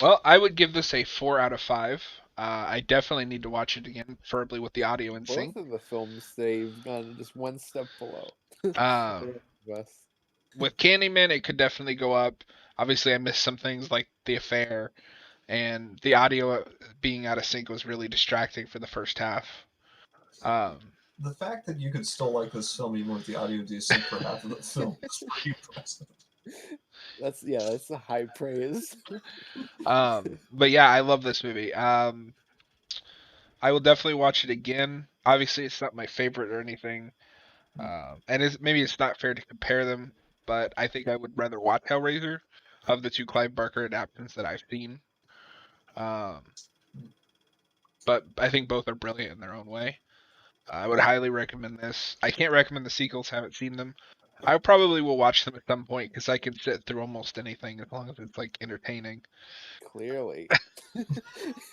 Well, I would give this a 4 out of 5. I definitely need to watch it again, preferably with the audio in Both sync. of the films they've gone just one step below the Um, rest of us. with Candyman, it could definitely go up. Obviously, I missed some things like the affair, and the audio being out of sync was really distracting for the first half. Um, The fact that you could still like this film even with the audio desync for half of the film is pretty impressive. That's a high praise. but yeah, I love this movie. I will definitely watch it again. Obviously, it's not my favorite or anything, and maybe it's not fair to compare them, but I think I would rather watch Hellraiser of the two Clive Barker adaptations that I've seen. Um, but I think both are brilliant in their own way. I would highly recommend this. I can't recommend the sequels, haven't seen them. I probably will watch them at some point because I can sit through almost anything as long as it's like entertaining. Clearly.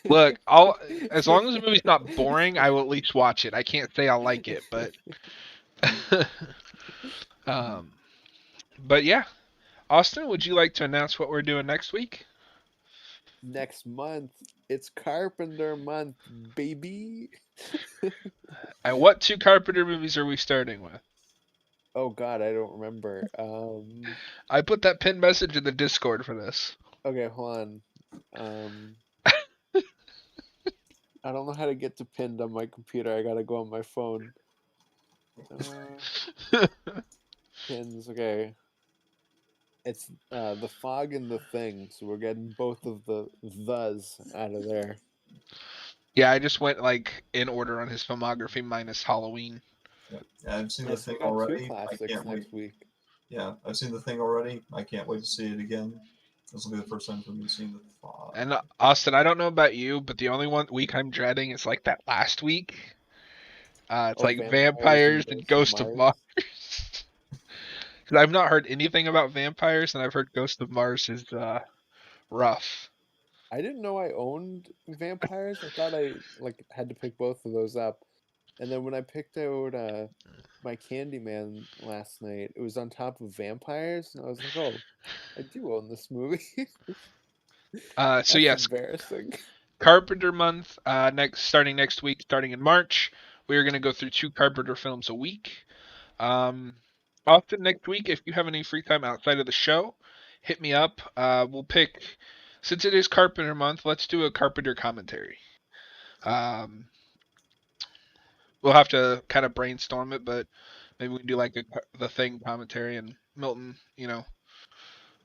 Look, I'll as long as the movie's not boring, I will at least watch it. I can't say I'll like it, but um, but yeah, Austin, would you like to announce what we're doing next week? Next month, it's Carpenter month, baby. And what two Carpenter movies are we starting with? Oh God, I don't remember. I put that pinned message in the Discord for this. Okay, hold on. Um, I don't know how to get to pinned on my computer. I gotta go on my phone. Uh, Pins. Okay, it's the fog and the thing. So we're getting both of the thes out of there. Yeah, I just went like in order on his filmography minus Halloween. Yeah. I've seen Yeah, the so thing we got two already. I classics can't wait. next week. Yeah, I've seen the thing already. I can't wait to see it again. This will be the first time for me seeing the fog. And Austin, I don't know about you, but the only one week I'm dreading is like that last week. It's Oh, like vampires and vampires and Ghosts of Ghost of Mars. Mars. Because I've not heard anything about vampires, and I've heard Ghost of Mars is rough. I didn't know I owned vampires. I thought I like had to pick both of those up. And then when I picked out my Candyman last night, it was on top of vampires, and I was like, "Oh, I do own this movie." So That's yes, embarrassing. Carpenter month. Starting next week, starting in March, we are going to go through 2 Carpenter films a week. Often next week, if you have any free time outside of the show, hit me up. We'll pick, since it is Carpenter month, let's do a Carpenter commentary. Um, we'll have to kind of brainstorm it, but maybe we can do like the Thing commentary, and Milton,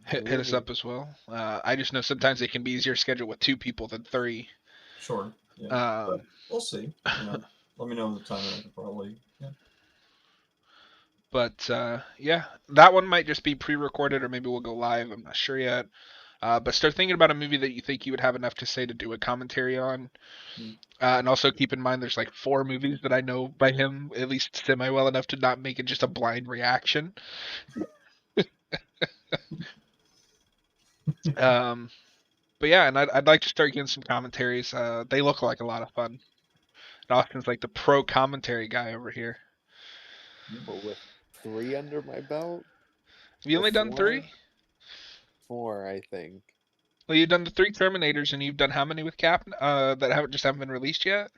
hit us up as well. I just know sometimes it can be easier scheduled with 2 people than 3. Sure. Yeah. But we'll see. Let me know the time, and I can probably. Yeah. But yeah, that one might just be pre-recorded, or maybe we'll go live. I'm not sure yet. But start thinking about a movie that you think you would have enough to say to do a commentary on. And also keep in mind there's like 4 movies that I know by him at least semi well enough to not make it just a blind reaction. But yeah, and I'd like to start getting some commentaries. They look like a lot of fun. And Austin's like the pro commentary guy over here. But with 3 under my belt. Have you only done 3? 4, I think. Well, you've done the 3 Terminators, and you've done how many with Cap that haven't been released yet?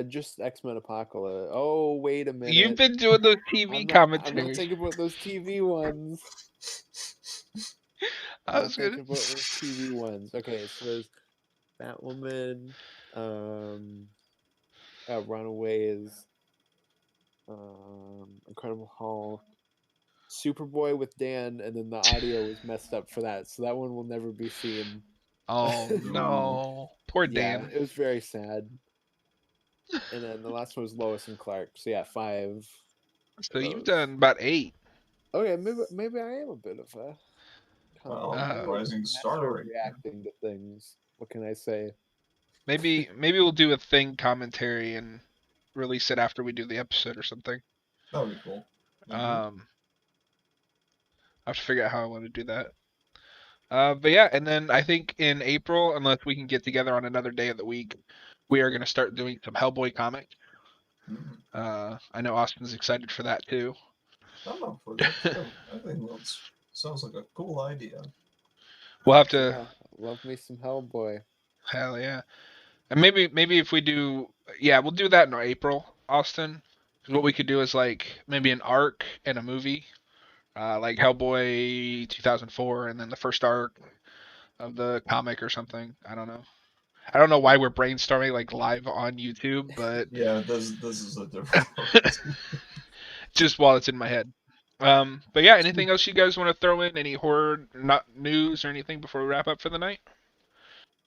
Just X-Men Apocalypse. Oh, wait a minute. You've been doing those TV commentaries. I'm not thinking about those TV ones. I was thinking about those TV ones. Okay, so there's Batwoman, Runaways, Incredible Hulk, Superboy with Dan, and then the audio was messed up for that, so that one will never be seen. Oh no, poor Dan. Yeah, it was very sad. And then the last one was Lois and Clark. So yeah, 5. So you've done about 8. Okay, maybe I am a bit of a rising star reacting to things. What can I say? Maybe we'll do a Thing commentary and release it after we do the episode or something. That would be cool. I have to figure out how I want to do that. But yeah, and then I think in April, unless we can get together on another day of the week, we are going to start doing some Hellboy comics. I know Austin's excited for that too. I'm up for that too. I think that sounds like a cool idea. We'll have to. Yeah, love me some Hellboy. Hell yeah. And maybe if we do, we'll do that in April, Austin. Because what we could do is like maybe an arc and a movie, like Hellboy 2004, and then the first arc of the comic or something. I don't know why we're brainstorming like live on YouTube, but yeah, this is a different. just while it's in my head. But yeah, anything else you guys want to throw in? Any horror news or anything before we wrap up for the night?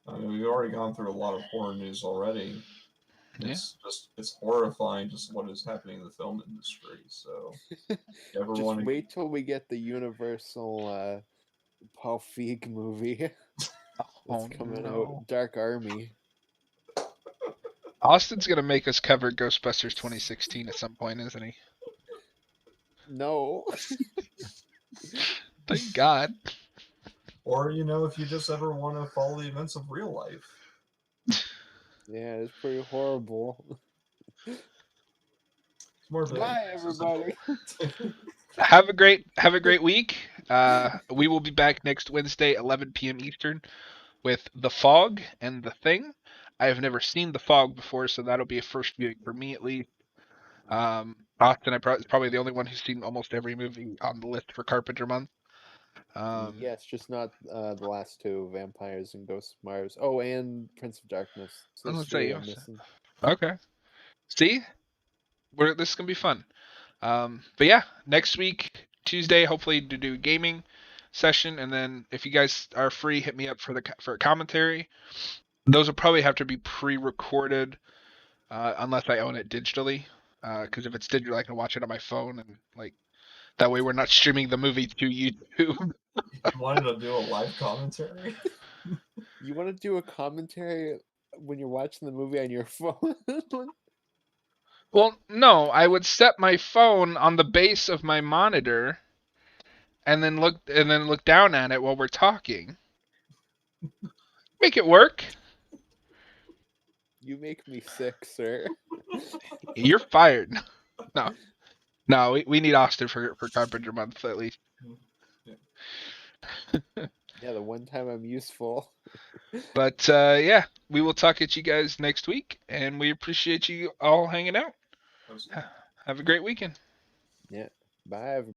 I mean, we've already gone through a lot of horror news already. It's horrifying just what is happening in the film industry. So just wait till we get the Universal Paul Feig movie. It's coming out. Dark Army. Austin's gonna make us cover Ghostbusters 2016 at some point, isn't he? No. Thank God. Or, if you just ever want to follow the events of real life. Yeah, it's pretty horrible. Bye, everybody. Have a great week. We will be back next Wednesday, 11 p.m. Eastern, with The Fog and The Thing. I have never seen The Fog before, so that'll be a first viewing for me at least. Austin, is probably the only one who's seen almost every movie on the list for Carpenter month. Yes, just not the last 2, Vampires and Ghosts of Mars. Oh, and Prince of Darkness. So let's say okay. See, this is gonna be fun. But yeah, next week Tuesday, hopefully to do a gaming session, and then if you guys are free, hit me up for a commentary. Those will probably have to be pre-recorded, unless I own it digitally. Because if it's digital, I can watch it on my phone, and like that way we're not streaming the movie to YouTube. You wanted to do a live commentary? You want to do a commentary when you're watching the movie on your phone? Well, no, I would set my phone on the base of my monitor and then look down at it while we're talking. Make it work. You make me sick, sir. You're fired. No, we need Austin for Carpenter month at least. Yeah, the one time I'm useful. But yeah, we will talk at you guys next week, and we appreciate you all hanging out. Absolutely. Have a great weekend. Yeah. Bye, everybody.